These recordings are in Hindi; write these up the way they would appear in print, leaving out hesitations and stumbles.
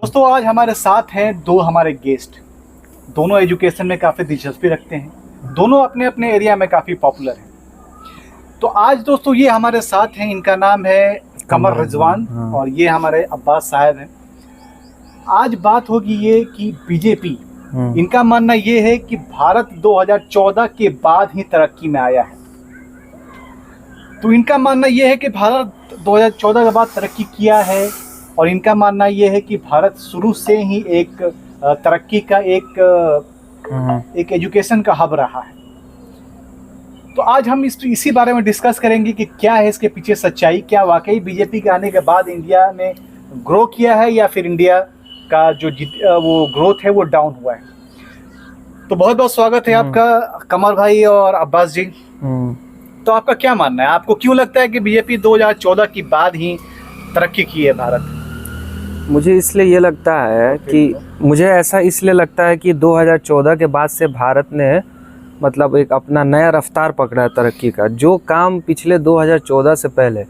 दोस्तों आज हमारे साथ हैं दो हमारे गेस्ट। दोनों एजुकेशन में काफ़ी दिलचस्पी रखते हैं, दोनों अपने अपने एरिया में काफ़ी पॉपुलर हैं। तो आज दोस्तों ये हमारे साथ हैं, इनका नाम है कमर रिजवान और ये हमारे अब्बास साहब हैं। आज बात होगी ये कि बीजेपी, इनका मानना ये है कि भारत 2014 के बाद ही तरक्की में आया है। तो इनका मानना ये है कि भारत 2014 के बाद तरक्की किया है और इनका मानना ये है कि भारत शुरू से ही एक तरक्की का एक एजुकेशन का हब रहा है। तो आज हम इसी बारे में डिस्कस करेंगे कि क्या है इसके पीछे सच्चाई, क्या वाकई बीजेपी के आने के बाद इंडिया ने ग्रो किया है या फिर इंडिया का जो वो ग्रोथ है वो डाउन हुआ है। तो बहुत बहुत स्वागत है आपका कमर भाई और अब्बास जी। तो आपका क्या मानना है, आपको क्यों लगता है कि बीजेपी 2014 के बाद ही तरक्की की है भारत? मुझे इसलिए ये लगता है कि इसलिए लगता है कि 2014 के बाद से भारत ने मतलब एक अपना नया रफ्तार पकड़ा है तरक्की का। जो काम पिछले 2014 से पहले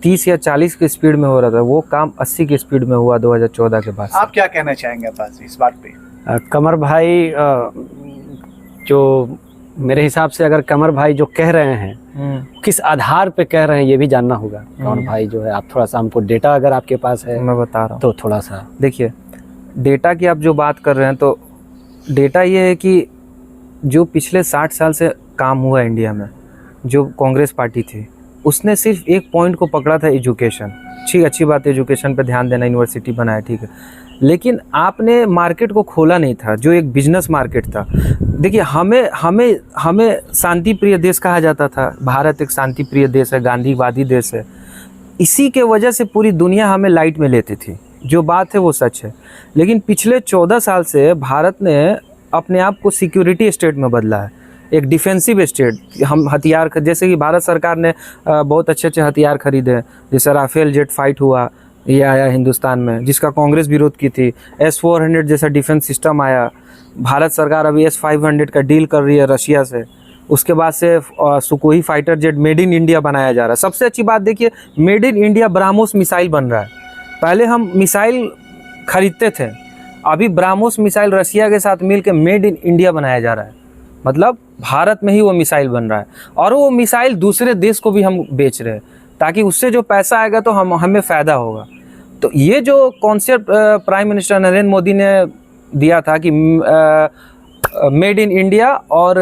30 या 40 की स्पीड में हो रहा था, वो काम 80 की स्पीड में हुआ 2014 के बाद। आप क्या कहना चाहेंगे अब्बास इस बात पे? कमर भाई जो मेरे हिसाब से अगर कमर भाई जो कह रहे हैं किस आधार पे कह रहे हैं ये भी जानना होगा। कमर भाई जो है, आप थोड़ा सा हमको डेटा अगर आपके पास है मैं बता रहा हूँ तो थोड़ा सा देखिए। डेटा की आप जो बात कर रहे हैं, तो डेटा ये है कि जो पिछले 60 साल से काम हुआ इंडिया में, जो कांग्रेस पार्टी थी उसने सिर्फ एक पॉइंट को पकड़ा था, एजुकेशन। ठीक, अच्छी बात है, एजुकेशन पे ध्यान देना, यूनिवर्सिटी बनाया, ठीक है, लेकिन आपने मार्केट को खोला नहीं था जो एक बिजनेस मार्केट था। देखिए, हमें शांति प्रिय देश कहा जाता था। भारत एक शांति प्रिय देश है, गांधीवादी देश है। इसी के वजह से पूरी दुनिया हमें लाइट में लेती थी। जो बात है वो सच है। लेकिन पिछले 14 साल से भारत ने अपने आप को सिक्योरिटी स्टेट में बदला है, एक डिफेंसिव स्टेट। हम हथियार, जैसे कि भारत सरकार ने बहुत अच्छे अच्छे हथियार खरीदे हैं, जैसे राफेल जेट फाइट हुआ, ये आया हिंदुस्तान में, जिसका कांग्रेस विरोध की थी। S-400 जैसा डिफेंस सिस्टम आया। भारत सरकार अभी S-500 का डील कर रही है रशिया से। उसके बाद से सुकोई fighter jet made in India बनाया जा रहा है। सबसे अच्छी बात देखिए, made in India BrahMos missile बन रहा है। पहले हम मिसाइल खरीदते थे, अभी ब्राह्मोस मिसाइल रशिया के साथ मिलकर मेड इन इंडिया बनाया जा रहा है। मतलब भारत में ही वो मिसाइल बन रहा है और वो मिसाइल दूसरे देश को भी हम बेच रहे हैं, ताकि उससे जो पैसा आएगा तो हमें फ़ायदा होगा। तो ये जो concept prime minister Narendra Modi ने दिया था कि मेड इन इंडिया और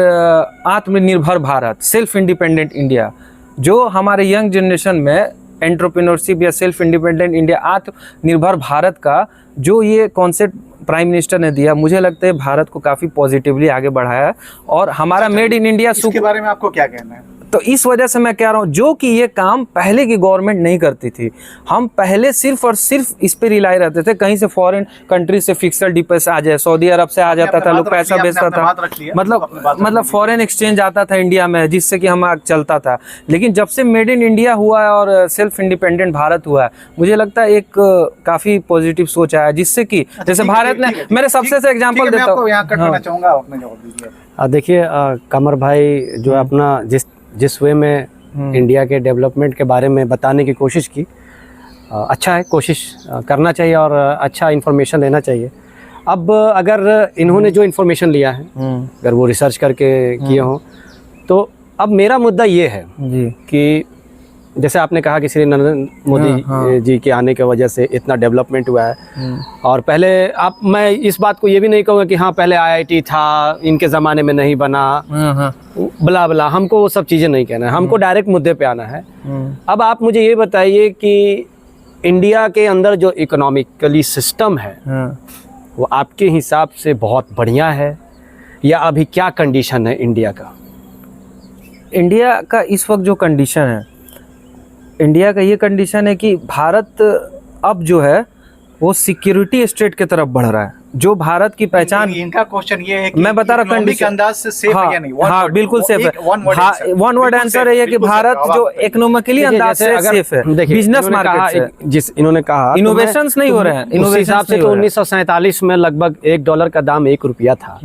आत्मनिर्भर भारत, सेल्फ इंडिपेंडेंट इंडिया, जो हमारे यंग जनरेशन में एंटरप्रेन्योरशिप या सेल्फ इंडिपेंडेंट इंडिया, आत्मनिर्भर भारत का जो ये कॉन्सेप्ट प्राइम मिनिस्टर ने दिया, मुझे लगता है भारत को काफ़ी पॉजिटिवली आगे बढ़ाया। और हमारा मेड इन इंडिया, इसके बारे में आपको क्या कहना है? तो इस वजह से मैं कह रहा हूँ, जो कि ये काम पहले की गवर्नमेंट नहीं करती थी। हम पहले सिर्फ और सिर्फ इस पे रिलाई रहते थे, कहीं से फॉरेन कंट्री से फिक्स्ड डिपॉजिट आ जाए, सौदी अरब से आ जाता था, लोग पैसा भेजता था, मतलब फॉरेन एक्सचेंज आता था इंडिया में, जिससे कि हम चलता था। लेकिन जब से मेड इन इंडिया हुआ है और सेल्फ इंडिपेंडेंट भारत हुआ है, मुझे लगता है एक काफ़ी पॉजिटिव सोच आया, जिससे कि जैसे भारत ने, मेरे सबसे से एग्जाम्पल देता हूँ। देखिए कमर भाई जो अपना जिस वे में इंडिया के डेवलपमेंट के बारे में बताने की कोशिश की, अच्छा है, कोशिश करना चाहिए और अच्छा इन्फॉर्मेशन देना चाहिए। अब अगर इन्होंने जो इन्फॉर्मेशन लिया है, अगर वो रिसर्च करके किए हों, तो अब मेरा मुद्दा ये है कि जैसे आपने कहा कि श्री नरेंद्र मोदी जी के आने की वजह से इतना डेवलपमेंट हुआ है। और पहले मैं इस बात को ये भी नहीं कहूँगा कि हाँ पहले IIT था, इनके ज़माने में नहीं बना, बला बला, हमको वो सब चीज़ें नहीं कहना है, हमको डायरेक्ट मुद्दे पे आना है। अब आप मुझे ये बताइए कि इंडिया के अंदर जो इकोनॉमिकली सिस्टम है वो आपके हिसाब से बहुत बढ़िया है या अभी क्या कंडीशन है इंडिया का? इंडिया का इस वक्त जो कंडीशन है, इंडिया का ये कंडीशन है कि भारत अब जो है वो सिक्योरिटी स्टेट की तरफ बढ़ रहा है। जो भारत की पहचान, इनका क्वेश्चन ये है कि मैं बता रहा कंडीशन अंदाज से सेफ है या नहीं? हाँ बिल्कुल सेफ है। वन वर्ड आंसर है कि भारत जो इकोनॉमिकली अंदाज से सेफ है। बिजनेस मार्केट जिस इन्होंने कहा इनोवेशंस नहीं हो रहे हैं, उस हिसाब से तो 1947 में लगभग $1 का दाम 1 रुपया था।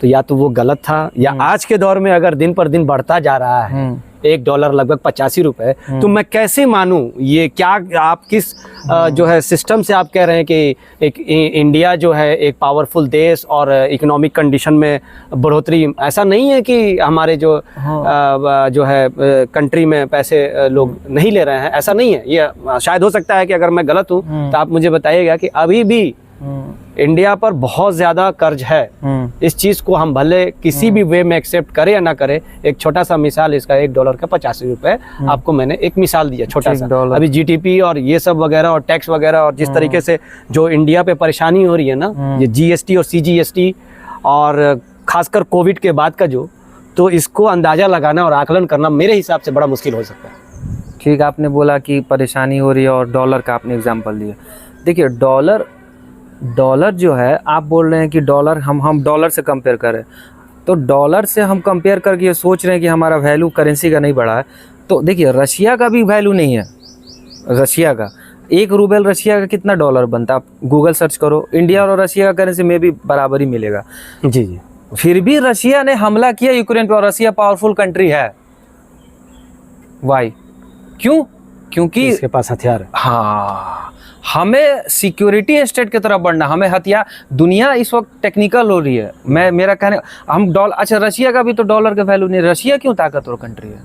तो या तो वो गलत था या आज के दौर में अगर दिन पर दिन बढ़ता जा रहा है $1 लगभग 85 रुपए, तो मैं कैसे मानूं? ये क्या आप किस जो है सिस्टम से आप कह रहे हैं कि एक इंडिया जो है एक पावरफुल देश और इकोनॉमिक कंडीशन में बढ़ोतरी, ऐसा नहीं है कि हमारे जो जो है कंट्री में पैसे लोग नहीं ले रहे हैं, ऐसा नहीं है। ये शायद हो सकता है कि अगर मैं गलत हूँ तो आप मुझे बताइएगा कि अभी भी इंडिया पर बहुत ज्यादा कर्ज है। इस चीज को हम भले किसी भी वे में एक्सेप्ट करें या ना करें, एक छोटा सा मिसाल इसका $1 का 85 रुपए, आपको मैंने एक मिसाल दिया छोटा सा। अभी जीटीपी और ये सब वगैरह और टैक्स वगैरह और जिस तरीके से जो इंडिया पे परेशानी हो रही है ना, ये जीएसटी और सीजीएसटी और खासकर कोविड के बाद का जो, तो इसको अंदाजा लगाना और आकलन करना मेरे हिसाब से बड़ा मुश्किल हो सकता है। ठीक, आपने बोला कि परेशानी हो रही है और डॉलर का आपने एग्जांपल दिया। देखिए डॉलर जो है, आप बोल रहे हैं कि डॉलर हम डॉलर से कंपेयर करें, तो डॉलर से हम कंपेयर करके ये सोच रहे हैं कि हमारा वैल्यू करेंसी का नहीं बढ़ा है। तो देखिए रशिया का भी वैल्यू नहीं है। रशिया का 1 रूबल रशिया का कितना डॉलर बनता है, आप गूगल सर्च करो, इंडिया और रशिया का करेंसी में भी बराबर ही मिलेगा। जी जी। फिर भी रशिया ने हमला किया यूक्रेन पर, और रशिया पावरफुल कंट्री है। वाई? क्यों? क्योंकि इसके पास हथियार है। हाँ, हमें सिक्योरिटी स्टेट की तरफ बढ़ना, हमें हथियार, दुनिया इस वक्त टेक्निकल हो रही है। मेरा कहने, हम डॉलर, अच्छा रशिया का भी तो डॉलर का वैल्यू नहीं, रशिया क्यों ताकतवर कंट्री है?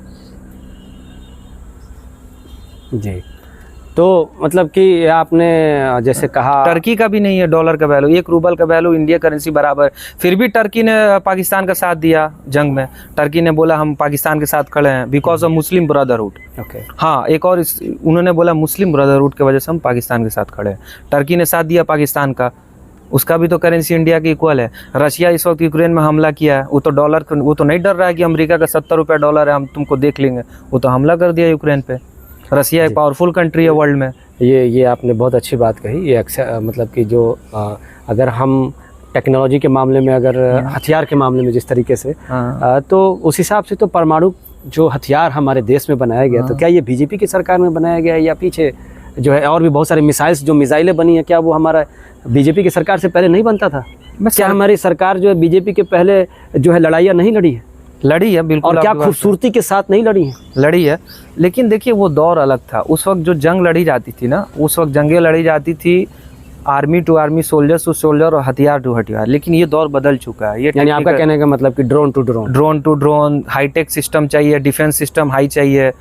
जी, तो मतलब कि आपने जैसे कहा टर्की का भी नहीं है डॉलर का वैल्यू, 1 रूबल का वैल्यू इंडिया करेंसी बराबर। फिर भी टर्की ने पाकिस्तान का साथ दिया जंग में। टर्की ने बोला हम पाकिस्तान के साथ खड़े हैं because of Muslim brotherhood. Okay. हाँ, एक और उन्होंने बोला मुस्लिम ब्रदरहुड की वजह से हम पाकिस्तान के साथ खड़े हैं। टर्की ने साथ दिया पाकिस्तान का, उसका भी तो करेंसी इंडिया की इक्वल है। रशिया इस वक्त यूक्रेन में हमला किया है, वो तो डॉलर, वो तो नहीं डर रहा है कि अमेरिका का $70 है हम तुमको देख लेंगे, वो तो हमला कर दिया यूक्रेन पे। रशिया एक पावरफुल कंट्री है वर्ल्ड में। ये आपने बहुत अच्छी बात कही। ये अक्सर मतलब कि जो अगर हम टेक्नोलॉजी के मामले में, अगर हथियार के मामले में जिस तरीके से, तो उस हिसाब से तो परमाणु जो हथियार हमारे देश में बनाया गया, तो क्या ये बीजेपी की सरकार में बनाया गया है या पीछे जो है और भी बहुत सारे मिसाइल्स जो मिसाइलें बनी हैं, क्या वो हमारा बीजेपी की सरकार से पहले नहीं बनता था? क्या हमारी सरकार जो है बीजेपी के पहले जो है लड़ाइयाँ नहीं लड़ी है? लड़ी है बिल्कुल। और क्या खूबसूरती के साथ नहीं लड़ी है? लड़ी है, लेकिन देखिए वो दौर अलग था। उस वक्त जो जंग लड़ी जाती थी ना, उस वक्त जंगें लड़ी जाती थी army to army, soldier to soldier और हथियार टू हथियार। लेकिन ये दौर बदल चुका है। ये यानी आपका कहने का मतलब कि drone to drone high tech system चाहिए, डिफेंस सिस्टम हाई चाहिए,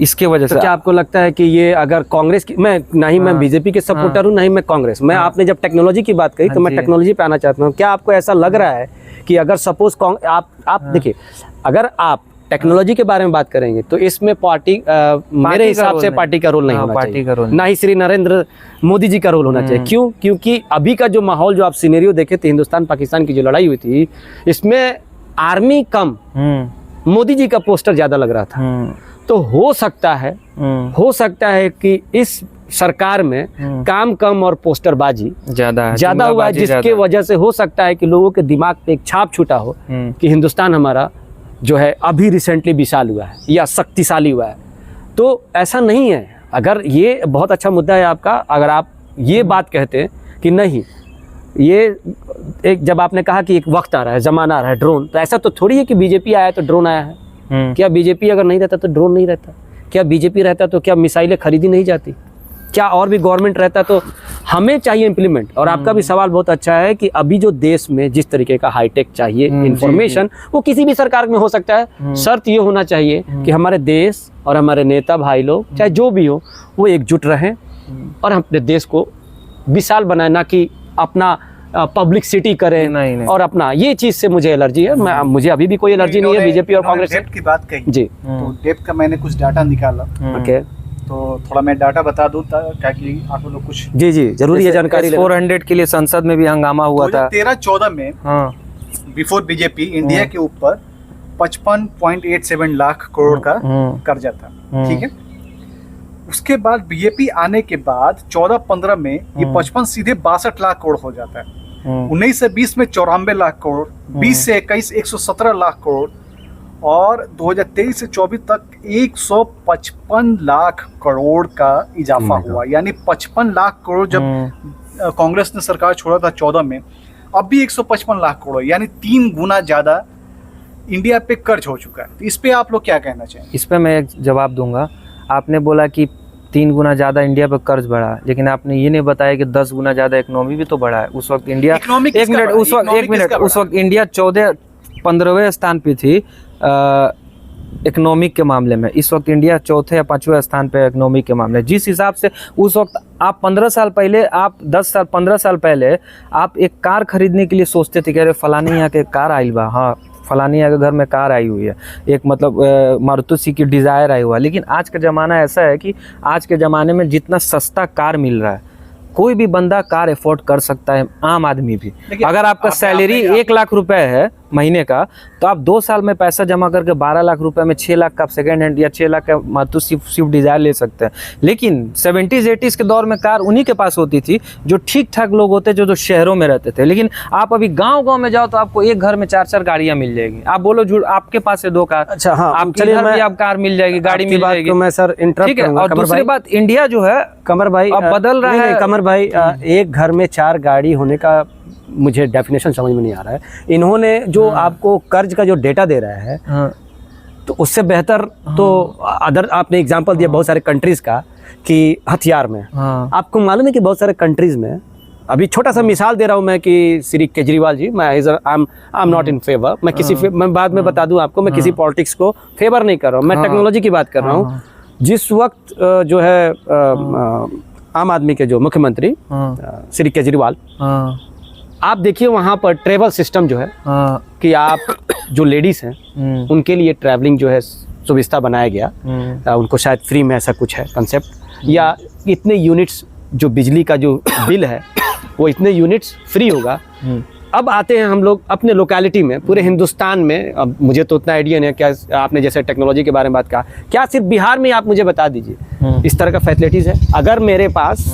इसके वजह से। क्या आपको लगता है कि ये अगर कांग्रेस की, मैं बीजेपी के सपोर्टर हूँ, नहीं मैं कांग्रेस, मैं आपने जब टेक्नोलॉजी की बात कही तो मैं टेक्नोलॉजी पे आना चाहता हूँ। क्या आपको ऐसा लग रहा है कि अगर सपोज आप देखिए, अगर आप टेक्नोलॉजी के बारे में बात करेंगे तो इसमें पार्टी मेरे हिसाब से पार्टी का रोल नहीं होना चाहिए, ना ही श्री नरेंद्र मोदी जी का रोल होना चाहिए। क्यों? क्योंकि अभी का जो माहौल, जो आप सिनेरियो देखे थे, हिंदुस्तान पाकिस्तान की जो लड़ाई हुई थी, इसमें आर्मी कम मोदी जी का पोस्टर ज्यादा लग रहा था। तो हो सकता है कि इस सरकार में काम कम और पोस्टरबाजी ज्यादा हुआ है, जिसके वजह से हो सकता है कि लोगों के दिमाग पे एक छाप छूटा हो कि हिंदुस्तान हमारा जो है अभी रिसेंटली विशाल हुआ है या शक्तिशाली हुआ है। तो ऐसा नहीं है। अगर ये बहुत अच्छा मुद्दा है आपका, अगर आप ये बात कहते हैं कि नहीं, ये एक जब आपने कहा कि एक वक्त आ रहा है, जमाना आ रहा है ड्रोन, तो ऐसा तो थोड़ी है कि बीजेपी आया तो ड्रोन आया है। क्या बीजेपी अगर नहीं रहता तो ड्रोन नहीं रहता? क्या बीजेपी रहता तो क्या मिसाइलें खरीदी नहीं जाती? क्या और भी गवर्नमेंट रहता? तो हमें चाहिए इम्प्लीमेंट। और आपका भी सवाल बहुत अच्छा है कि अभी जो देश में जिस तरीके का हाईटेक चाहिए इंफॉर्मेशन, वो किसी भी सरकार में हो सकता है। शर्त ये होना चाहिए कि हमारे देश और हमारे नेता भाई लोग, चाहे जो भी हो, वो एकजुट रहें और अपने देश को विशाल बनाए, ना कि अपना पब्लिक सिटी करें। नहीं। और अपना ये चीज से मुझे एलर्जी है। मुझे अभी भी कोई एलर्जी नहीं है बीजेपी और कांग्रेस से। की बात कही जी, तो डेप्थ का मैंने कुछ डाटा निकाला। ओके, तो थोड़ा मैं डाटा बता दूं ताकि आप लोग कुछ। जी जरूरी है जानकारी। 400 के लिए संसद में भी हंगामा हुआ था 2013-14 में। बिफोर बीजेपी इंडिया के ऊपर 55.87 लाख करोड़ का कर्जा था। ठीक है, उसके बाद बीजेपी आने के बाद 14-15 में ये 55 सीधे 62 लाख करोड़ हो जाता है। 19 से 20 में 94 लाख करोड़, 20 से 21 117 लाख करोड़, और 2023 से 24 तक 155 लाख करोड़ का इजाफा हुआ। यानी 55 लाख करोड़ जब कांग्रेस ने सरकार छोड़ा था 14 में, अब भी 155 लाख करोड़, यानी 3 गुना ज्यादा इंडिया पे कर्ज हो चुका है, तो इस पे आप लोग क्या कहना चाहेंगे? इस पर मैं एक जवाब दूंगा। आपने बोला कि 3 गुना ज़्यादा इंडिया पे कर्ज बढ़ा, लेकिन आपने ये नहीं बताया कि 10 गुना ज़्यादा इकोनॉमी भी तो बढ़ा है। उस वक्त इंडिया उस वक्त इंडिया 14-15वें स्थान पे थी इकोनॉमिक के मामले में। इस वक्त इंडिया 4थे या 5वें स्थान पे इकोनॉमिक के मामले। जिस हिसाब से उस वक्त आप 15 साल पहले, आप 15 साल पहले आप एक कार खरीदने के लिए सोचते थे कि अरे फलानी यहाँ के कार आई बा, हाँ फलानी यहाँ के घर में कार आई हुई है, एक मतलब मारुति की डिज़ायर आई हुआ है। लेकिन आज का ज़माना ऐसा है कि आज के ज़माने में जितना सस्ता कार मिल रहा है, कोई भी बंदा कार अफोर्ड कर सकता है, आम आदमी भी। अगर आपका सैलरी 1 लाख रुपए है महीने का, तो आप 2 साल में पैसा जमा करके 12 लाख रुपए में 6 लाख का आप सेकेंड हैंड या 6 लाख का मारुति स्विफ्ट डिजायर ले सकते हैं। लेकिन 70s-80s के दौर में कार उन्हीं के पास होती थी जो ठीक ठाक लोग होते जो शहरों में रहते थे। लेकिन आप अभी गाँव में जाओ तो आपको एक घर में 4-4 गाड़ियाँ मिल जाएगी। आप बोलो झूठ, आपके पास है 2 कार, अच्छा हाँ, आपके घर भी आप कार मिल जाएगी, गाड़ी मिल जाएगी। मैं सर इंटरप्ट करूंगा। और दूसरी बात, इंडिया जो है कमर भाई अब बदल रहा है। कमर भाई, एक घर में 4 गाड़ी होने का मुझे डेफिनेशन समझ में नहीं आ रहा है। इन्होंने जो आपको कर्ज का जो डेटा दे रहा है, तो उससे बेहतर तो अदर आपने एग्जांपल दिया बहुत सारे कंट्रीज का कि हथियार में, आपको मालूम है कि बहुत सारे कंट्रीज में, अभी छोटा सा मिसाल दे रहा हूँ मैं कि श्री केजरीवाल जी, मैं I am not in favour, मैं बाद में बता दूं आपको, मैं किसी पॉलिटिक्स को फेवर नहीं कर रहा हूँ, मैं टेक्नोलॉजी की बात कर रहा हूँ। जिस वक्त जो है आम आदमी के जो मुख्यमंत्री श्री केजरीवाल, आप देखिए वहाँ पर ट्रेवल सिस्टम जो है कि आप जो लेडीज़ हैं उनके लिए ट्रैवलिंग जो है सुविधा बनाया गया, उनको शायद फ्री में ऐसा कुछ है कंसेप्ट, या इतने यूनिट्स जो बिजली का जो बिल है वो इतने यूनिट्स फ्री होगा। अब आते हैं हम लोग अपने लोकेलिटी में, पूरे हिंदुस्तान में, अब मुझे तो उतना आइडिया नहीं है, क्या आपने जैसे टेक्नोलॉजी के बारे में बात कहा, क्या सिर्फ बिहार में आप मुझे बता दीजिए इस तरह का फैसिलिटीज़ है? अगर मेरे पास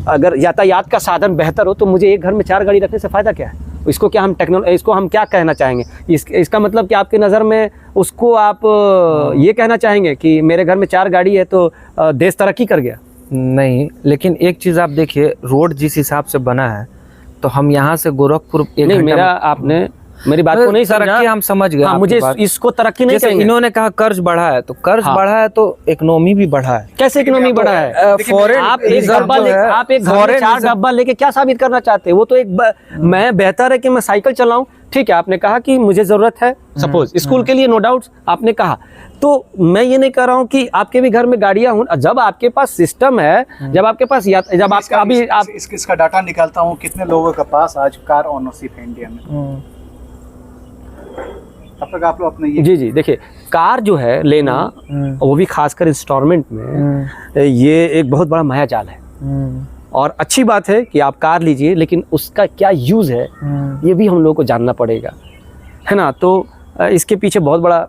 अगर यातायात का साधन बेहतर हो तो मुझे एक घर में 4 गाड़ी रखने से फ़ायदा क्या है? इसको क्या हम इसको हम क्या कहना चाहेंगे? इसका मतलब कि आपकी नज़र में उसको आप ये कहना चाहेंगे कि मेरे घर में 4 गाड़ी है तो देश तरक्की कर गया? नहीं, लेकिन एक चीज़ आप देखिए, रोड जिस हिसाब से बना है, तो हम यहाँ से गोरखपुर नहीं, मेरा आपने मेरी बात को नहीं समझा। हम समझ गए। हाँ, मुझे इसको तरक्की नहीं कहेंगे। इन्होंने कहा कर्ज बढ़ा है, तो कर्ज बढ़ा है तो इकोनॉमी भी बढ़ा है। कैसे इकोनॉमी बढ़ा है? फॉरेन आप एक घर में 4 डब्बा लेके क्या साबित करना चाहते हैं? वो तो एक मैं बेहतर है कि मैं साइकिल चलाऊं, ठीक है, आपने कहा कि मुझे जरूरत है सपोज स्कूल के लिए, नो डाउट आपने कहा, तो मैं ये नहीं कह रहा हूँ कि आपके भी घर में गाड़ियां हों। जब आपके पास सिस्टम है, जब आपके पास जब आप अभी इसका डाटा निकालता हूँ कितने लोगों के पास आज कार ओनरशिप है इंडिया में। तब तक आप लोग अपने जी देखिए, कार जो है लेना, वो भी खासकर इंस्टॉलमेंट में, ये एक बहुत बड़ा माया जाल है। और अच्छी बात है कि आप कार लीजिए, लेकिन उसका क्या यूज़ है ये भी हम लोगों को जानना पड़ेगा, है ना? तो इसके पीछे बहुत बड़ा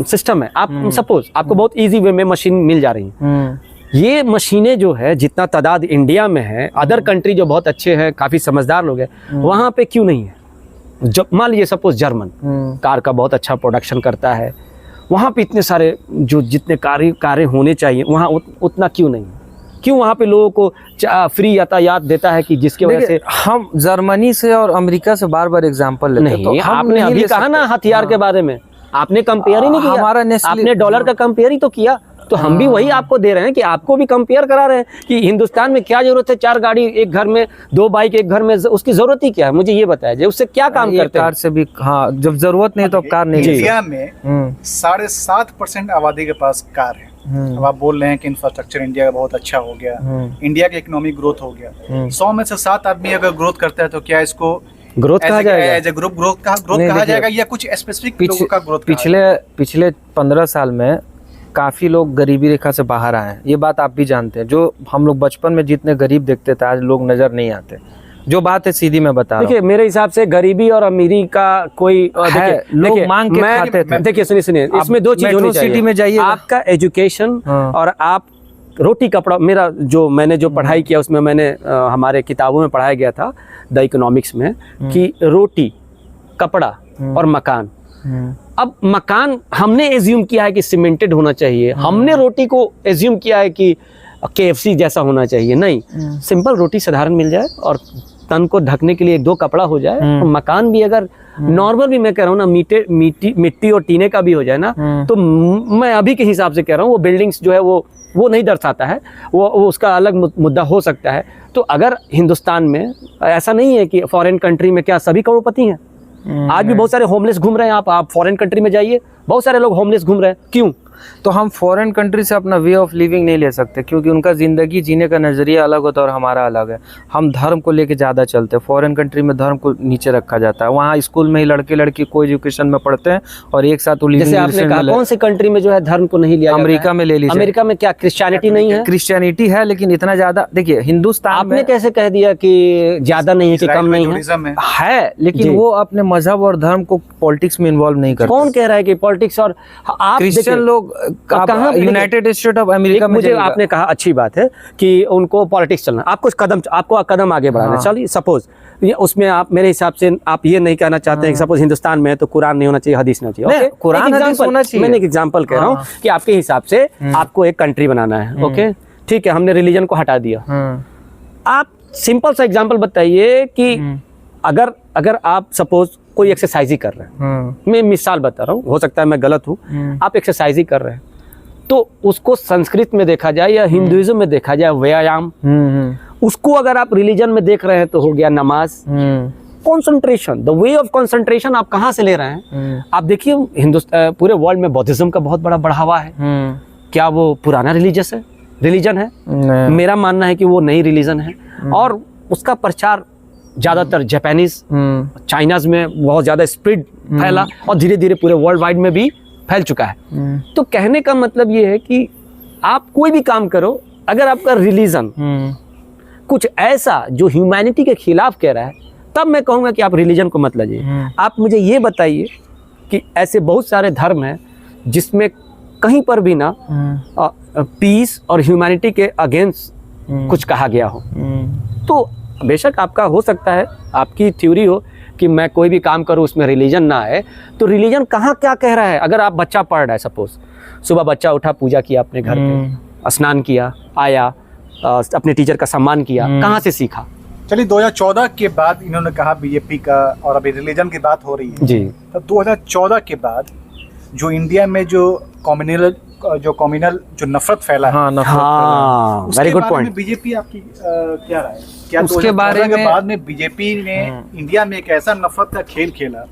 सिस्टम है। आप सपोज आपको बहुत इजी वे में मशीन मिल जा रही है, ये मशीनें जो है जितना तादाद इंडिया में है, अदर कंट्री जो बहुत अच्छे हैं, काफ़ी समझदार लोग हैं, वहाँ पे क्यों नहीं है? जब मान लीजिए सपोज जर्मन कार का बहुत अच्छा प्रोडक्शन करता है, वहाँ पे इतने सारे जो जितने कारें होने चाहिए वहाँ उतना क्यों नहीं? क्यों वहाँ पे लोगों को फ्री यातायात देता है कि जिसके वजह से हम जर्मनी से और अमेरिका से बार बार एग्जाम्पल लेते हैं। नहीं, आपने अभी कहा ना हथियार के बारे में, आपने कंपेयर ही नहीं किया, आपने डॉलर का कंपेयर ही तो किया। तो हम भी वही आपको दे रहे हैं कि आपको भी कंपेयर करा रहे हैं कि हिंदुस्तान में क्या जरूरत है 4 गाड़ी एक घर में, 2 बाइक एक घर में, उसकी जरूरत ही क्या है? मुझे ये बताया जाए, उससे क्या काम करते हैं? कार से भी, हाँ, जब जरूरत नहीं तो अब कार नहीं। इंडिया में 7.5% आबादी के पास कार है। अब आप बोल रहे हैं कि इंफ्रास्ट्रक्चर इंडिया का बहुत अच्छा हो गया, इंडिया की इकोनॉमिक ग्रोथ हो गया। 100 में से 7 आदमी अगर ग्रोथ करता है तो क्या इसको ग्रोथ कहा जाएगा? एज ए ग्रुप ग्रोथ कहा जाएगा या कुछ स्पेसिफिक लोगों का ग्रोथ? पिछले 15 साल में काफ़ी लोग गरीबी रेखा से बाहर आए हैं, ये बात आप भी जानते हैं। जो हम लोग बचपन में जितने गरीब देखते थे, आज लोग नज़र नहीं आते। जो बात है सीधी मैं बता रहा हूं। देखिए, मेरे हिसाब से गरीबी और अमीरी का कोई लोग मांग के खाते थे। देखिए सुनिए, इसमें 2 चीज होनी चाहिए। सिटी में जाइए, आपका एजुकेशन और आप रोटी कपड़ा। मेरा मैंने जो पढ़ाई किया उसमें मैंने हमारे किताबों में पढ़ाया गया था द इकोनॉमिक्स में कि रोटी, कपड़ा और मकान। अब मकान हमने एज्यूम किया है कि सीमेंटेड होना चाहिए, हमने रोटी को एज्यूम किया है कि KFC जैसा होना चाहिए। नहीं, सिंपल रोटी साधारण मिल जाए और तन को ढकने के लिए एक दो कपड़ा हो जाए, तो मकान भी अगर नॉर्मल भी मैं कह रहा हूँ ना, मिट्टी और टीने का भी हो जाए ना, तो मैं अभी के हिसाब से कह रहा हूँ वो बिल्डिंग्स जो है वो नहीं दर्शाता है, वो उसका अलग मुद्दा हो सकता है। तो अगर हिंदुस्तान में ऐसा नहीं है कि फॉरेन कंट्री में क्या सभी करोड़पति हैं, आज भी बहुत सारे होमलेस घूम रहे हैं। आप फॉरेन कंट्री में जाइए, बहुत सारे लोग होमलेस घूम रहे हैं, क्यों? तो हम फॉरेन कंट्री से अपना वे ऑफ लिविंग नहीं ले सकते, क्योंकि उनका ज़िंदगी जीने का नज़रिया अलग होता है और हमारा अलग है। हम धर्म को लेके ज़्यादा चलते हैं, फॉरेन कंट्री में धर्म को नीचे रखा जाता है। वहाँ स्कूल में ही लड़के लड़की को एजुकेशन में पढ़ते हैं और एक साथ जैसे आपने कहा कौन सी कंट्री में जो है धर्म को नहीं लिया? अमेरिका में ले लीजिए। अमेरिका में क्या क्रिश्चियनिटी नहीं है? क्रिश्चियनिटी है, लेकिन इतना ज़्यादा देखिए हिंदुस्तान आपने कैसे कह दिया कि ज़्यादा नहीं है कि कम नहीं है, लेकिन वो अपने मजहब और धर्म को पॉलिटिक्स में इन्वॉल्व नहीं करते। कौन कह रहा है कि पॉलिटिक्स? और आप क्रिश्चियन लोग यूनाइटेड स्टेट ऑफ अमेरिका में, मुझे आपने कहा अच्छी बात है कि उनको पॉलिटिक्स चलना, आपको कदम आगे बढ़ाना। चलिए सपोज उसमें आप मेरे हिसाब से आप ये नहीं कहना चाहते हैं कि सपोज हिंदुस्तान में तो कुरान नहीं होना चाहिए, हदीस नहीं होना चाहिए। कुरान हदीस होना चाहिए। मैंने एक एग्जांपल कह रहा हूँ कि आपके हिसाब से आपको एक कंट्री बनाना है, ओके ठीक है, हमने रिलीजन को हटा दिया। आप सिंपल सा एग्जांपल बताइए कि अगर आप सपोज कोई एक्सरसाइज ही कर रहे हैं, मैं मिसाल बता रहा हूँ, हो सकता है मैं गलत हूँ, आप एक्सरसाइज ही कर रहे हैं, तो उसको संस्कृत में देखा जाए या हिंदुइज्म में देखा जाए व्यायाम, उसको अगर आप रिलीजन में देख रहे हैं तो हो गया नमाज। Concentration, the way of concentration आप कहाँ से ले रहे हैं? आप देखिए हिंदुस्तान पूरे वर्ल्ड में बौद्धिज्म का बहुत बड़ा बढ़ावा है। क्या वो पुराना रिलीजन है? मेरा मानना है कि वो नई रिलीजन है और उसका प्रचार ज्यादातर जापानीज चाइनाज में बहुत ज्यादा स्प्रेड फैला और धीरे धीरे पूरे वर्ल्ड वाइड में भी फैल चुका है। तो कहने का मतलब ये है कि आप कोई भी काम करो, अगर आपका रिलीजन कुछ ऐसा जो ह्यूमैनिटी के खिलाफ कह रहा है, तब मैं कहूँगा कि आप रिलीजन को मत लीजिए। आप मुझे ये बताइए कि ऐसे बहुत सारे धर्म हैं जिसमें कहीं पर भी ना पीस और ह्यूमैनिटी के अगेंस्ट कुछ कहा गया हो। तो बेशक आपका हो सकता है, आपकी थ्योरी हो कि मैं कोई भी काम करूं उसमें रिलीजन ना आए, तो रिलीजन कहाँ क्या कह रहा है? अगर आप बच्चा पढ़ रहा है, सपोज सुबह बच्चा उठा, पूजा किया अपने घर पे, स्नान किया, आया, अपने टीचर का सम्मान किया, कहाँ से सीखा? चलिए 2014 के बाद इन्होंने कहा बीजेपी का, और अभी रिलीजन की बात हो रही है जी, तो 2014 के बाद जो इंडिया में जो कम्युनल जो नफरत फैला है, वेरी गुड पॉइंट। बीजेपी आपकी क्या राय है? क्या उसके बारे में बाद में बीजेपी ने इंडिया में एक ऐसा नफरत का खेल खेला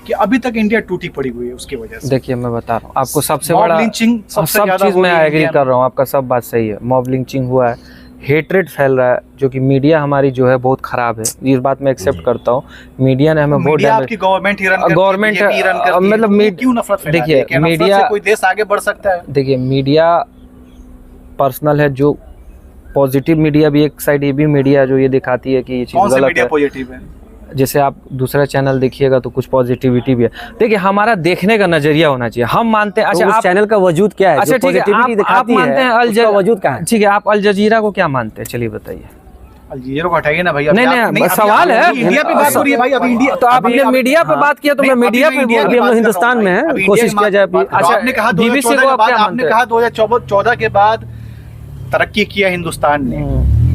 कि अभी तक इंडिया टूटी पड़ी हुई है उसकी वजह से? देखिए मैं बता रहा हूँ आपको, सबसे बड़ा लिंचिंग, सब चीज मैं एग्री कर रहा हूँ, आपका सब बात सही है। मॉब लिंचिंग हुआ है, हेट्रेड फैल रहा है, जो कि मीडिया हमारी जो है बहुत खराब है, इस बात में एक्सेप्ट करता हूँ। मीडिया ने हमें बहुत गवर्नमेंट मतलब क्यों नफरत फैलाती है? देखिए मीडिया, कोई देश आगे बढ़ सकता है? देखिए मीडिया पर्सनल है, जो पॉजिटिव मीडिया भी एक साइड, ये भी मीडिया जो ये दिखाती है कि ये चीज गलत है। पॉजिटिव है, जैसे आप दूसरा चैनल देखिएगा तो कुछ पॉजिटिविटी भी है। देखिए हमारा देखने का नजरिया होना चाहिए। हम मानते हैं, अच्छा उस चैनल का वजूद क्या है? अच्छा ठीक है, आप मानते हैं वजूद क्या है? ठीक है, आप अल जजीरा को क्या मानते हैं? चलिए बताइए। अल जजीरा को हटाइए ना भैया। नहीं, सवाल है, इंडिया पे बात हो रही है भाई। अभी इंडिया, तो आपने मीडिया पे बात किया तो मैं मीडिया पे बोल रहा हूं। हिंदुस्तान में है, कोशिश किया जाए। अच्छा, आपने कहा 2014 के बाद तरक्की किया हिंदुस्तान ने।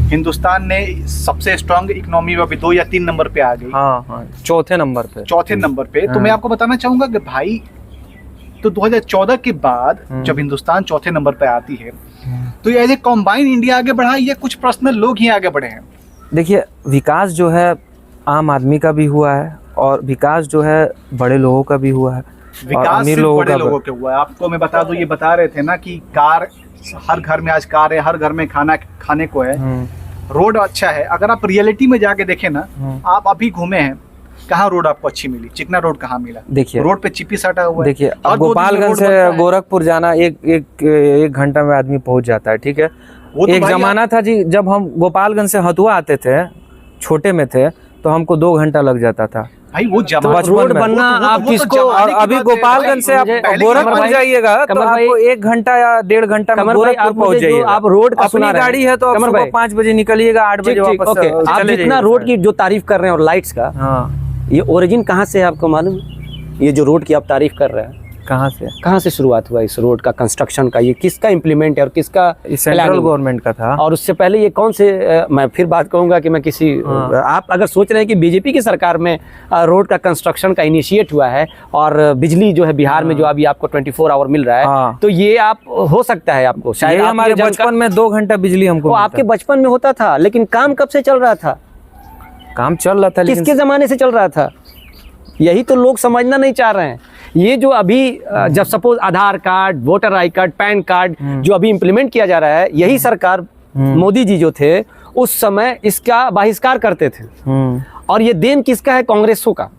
हिंदुस्तान ने सबसे स्ट्रांग इकोनॉमी में अभी 2 या 3 नंबर पे आ गई। हाँ, चौथे नंबर पे। तो मैं आपको बताना चाहूंगा कि भाई, तो 2014 के बाद जब हिंदुस्तान चौथे नंबर पे आती है, तो ये एज ए कॉम्बाइन इंडिया आगे बढ़ा या कुछ पर्सनल लोग ही आगे बढ़े हैं? देखिए विकास जो है आम आदमी का भी हुआ है और विकास जो है बड़े लोगों का भी हुआ है। विकास सिर्फ बड़े लोगों का हुआ है। आपको मैं बता दूं, ये बता रहे थे ना कि कार, हर घर में आज कार है, हर घर में खाने को है, रोड अच्छा है। अगर आप रियलिटी में जाके देखें ना, आप अभी घूमे हैं, कहाँ रोड आपको अच्छी मिली? चिकना रोड कहाँ मिला? देखिए रोड पे चिपी सटा हुआ है। देखिए गोपालगंज से गोरखपुर जाना एक घंटा में आदमी पहुंच जाता है, ठीक है। एक जमाना था जी, जब हम गोपालगंज से हथुआ आते थे, छोटे में थे, तो हमको 2 घंटा लग जाता था भाई। वो रोड बनना आप किसको, और अभी गोपालगंज से आप गोरखपुर जाइएगा तो आपको 1 घंटा या 1.5 घंटा में गोरखपुर पहुंच जाइए। आप रोड का अपनी गाड़ी है तो आप 5 बजे निकलिएगा, 8 बजे वापस चले जाइए। आप जितना रोड की जो तारीफ कर रहे हैं और लाइट्स का, ये ओरिजिन कहाँ से है आपको मालूम? ये जो रोड की आप तारीफ कर रहे हैं, कहाँ से शुरुआत हुआ इस रोड का कंस्ट्रक्शन का? ये किसका इम्प्लीमेंट है और किसका सेंट्रल गवर्नमेंट का था। और उससे पहले ये कौन से मैं फिर बात कहूँगा कि मैं किसी आप अगर सोच रहे हैं कि बीजेपी की सरकार में रोड का कंस्ट्रक्शन का इनिशिएट हुआ है और बिजली जो है बिहार में जो अभी आपको 24 आवर मिल रहा है, तो ये आप हो सकता है आपको शायद हमारे बचपन में 2 घंटा बिजली हमको आपके बचपन में होता था, लेकिन काम कब से चल रहा था? काम चल रहा था, किसके जमाने से चल रहा था? यही तो लोग समझना नहीं चाह रहे हैं। ये जो अभी जब suppose Aadhaar card, voter I card, pan card जो अभी इम्प्लीमेंट किया जा रहा है, यही सरकार मोदी जी जो थे उस समय इसका बहिष्कार करते थे। और ये देन किसका है? कांग्रेसों का।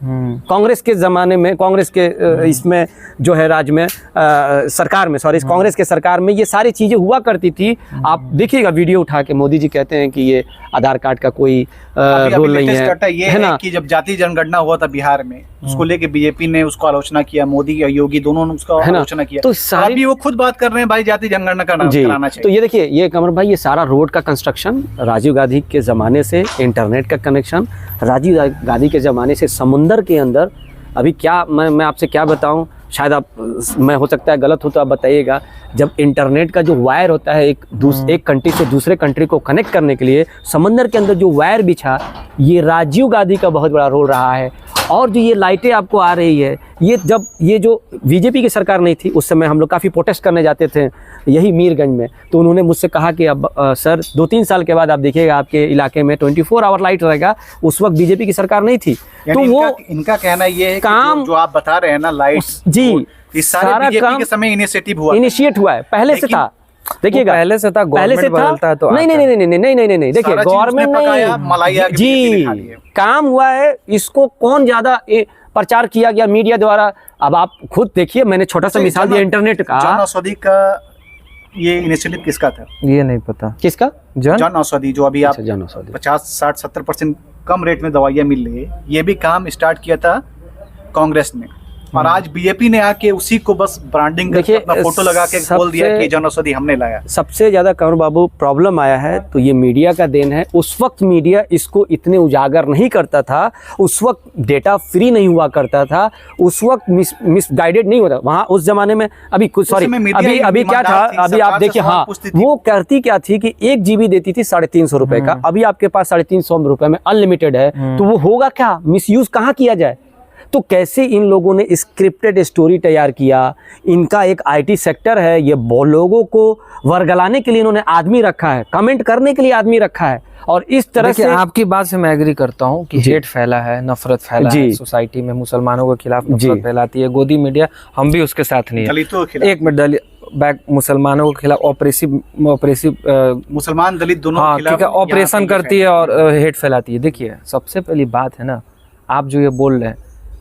कांग्रेस के ज़माने में, कांग्रेस के इसमें जो है राज्य में सरकार में, सॉरी कांग्रेस के सरकार में ये सारी चीज़ें हुआ करती थी। आप देखिएगा वीडियो उठा के, मोदी जी कहते हैं कि ये आधार कार्ड का कोई रोल नहीं है, ये है ना कि जब जाति जनगणना हुआ था बिहार में, उसको लेके बीजेपी ने उसको आलोचना किया, मोदी और योगी दोनों ने उसका आलोचना किया। तो अभी वो खुद बात कर रहे हैं भाई जाति जनगणना कराना चाहिए। तो ये देखिए, ये कमर भाई, ये सारा रोड का कंस्ट्रक्शन राजीव गांधी के ज़माने से, इंटरनेट का कनेक्शन राजीव गांधी के ज़माने से, समुंदर के अंदर अभी क्या मैं आपसे क्या बताऊं, शायद आप, मैं हो सकता है गलत हो तो आप बताइएगा। जब इंटरनेट का जो वायर होता है एक कंट्री से दूसरे कंट्री को कनेक्ट करने के लिए, समंदर के अंदर जो वायर बिछा, ये राजीव गांधी का बहुत बड़ा रोल रहा है। और जो ये लाइटें आपको आ रही है, ये जब ये जो बीजेपी की सरकार नहीं थी उस समय हम लोग काफ़ी प्रोटेस्ट करने जाते थे यही मीरगंज में, तो उन्होंने मुझसे कहा कि अब सर 2-3 साल के बाद आप देखिएगा आपके इलाके में 24 आवर लाइट रहेगा। उस वक्त बीजेपी की सरकार नहीं थी, तो वो इनका कहना ये है काम जो आप बता रहे हैं ना, लाइट्स जी, इस सारे बीजेपी के समय इनिशिएट हुआ है, पहले से था। देखिएगा पहले से था, गवर्नमेंट बदलता तो नहीं, देखिए गवर्नमेंट नहीं जी, काम हुआ है। इसको कौन ज्यादा प्रचार किया गया मीडिया द्वारा? अब आप खुद देखिए, मैंने छोटा सा मिसाल दिया इंटरनेट का। जन औषधि का ये इनिशिएटिव किसका था? ये नहीं पता किसका। जन औषधि जो अभी आप जन औषधि 50-60-70% कम रेट में दवाइयाँ मिल रही है, ये भी काम स्टार्ट किया था कांग्रेस ने। और आज बीजेपी ने आके उसी को बस ब्रांडिंग करके अपना फोटो लगा के बोल दिया कि जन औषधि हमने लाया। सबसे ज्यादा कंवर बाबू प्रॉब्लम आया है तो ये मीडिया का देन है। उस वक्त मीडिया इसको इतने उजागर नहीं करता था, उस वक्त डेटा फ्री नहीं हुआ करता था, उस वक्त मिसगाइडेड नहीं होता वहाँ उस जमाने में। अभी कुछ सॉरी अभी क्या था, अभी आप देखिए, हाँ वो करती क्या थी कि 1 GB देती थी 350 रुपए का, अभी आपके पास 350 रुपए में अनलिमिटेड है, तो वो होगा क्या? मिसयूज कहाँ किया जाए? तो कैसे इन लोगों ने स्क्रिप्टेड स्टोरी तैयार किया। इनका एक IT सेक्टर है, ये लोगों को वर्गलाने के लिए इन्होंने आदमी रखा है, कमेंट करने के लिए आदमी रखा है। और इस तरह से आपकी बात से मैं एग्री करता हूँ कि हेट फैला है, नफरत फैला है सोसाइटी में, मुसलमानों के खिलाफ नफरत फैलाती है गोदी मीडिया। हम भी उसके साथ नहीं है। एक मिनट, बैक मुसलमानों के खिलाफ ऑपरेसिव मुसलमान दलित दोनों के खिलाफ ऑपरेशन करती है और हेट फैलाती है। देखिए, सबसे पहली बात है ना, आप जो ये बोल रहे हैं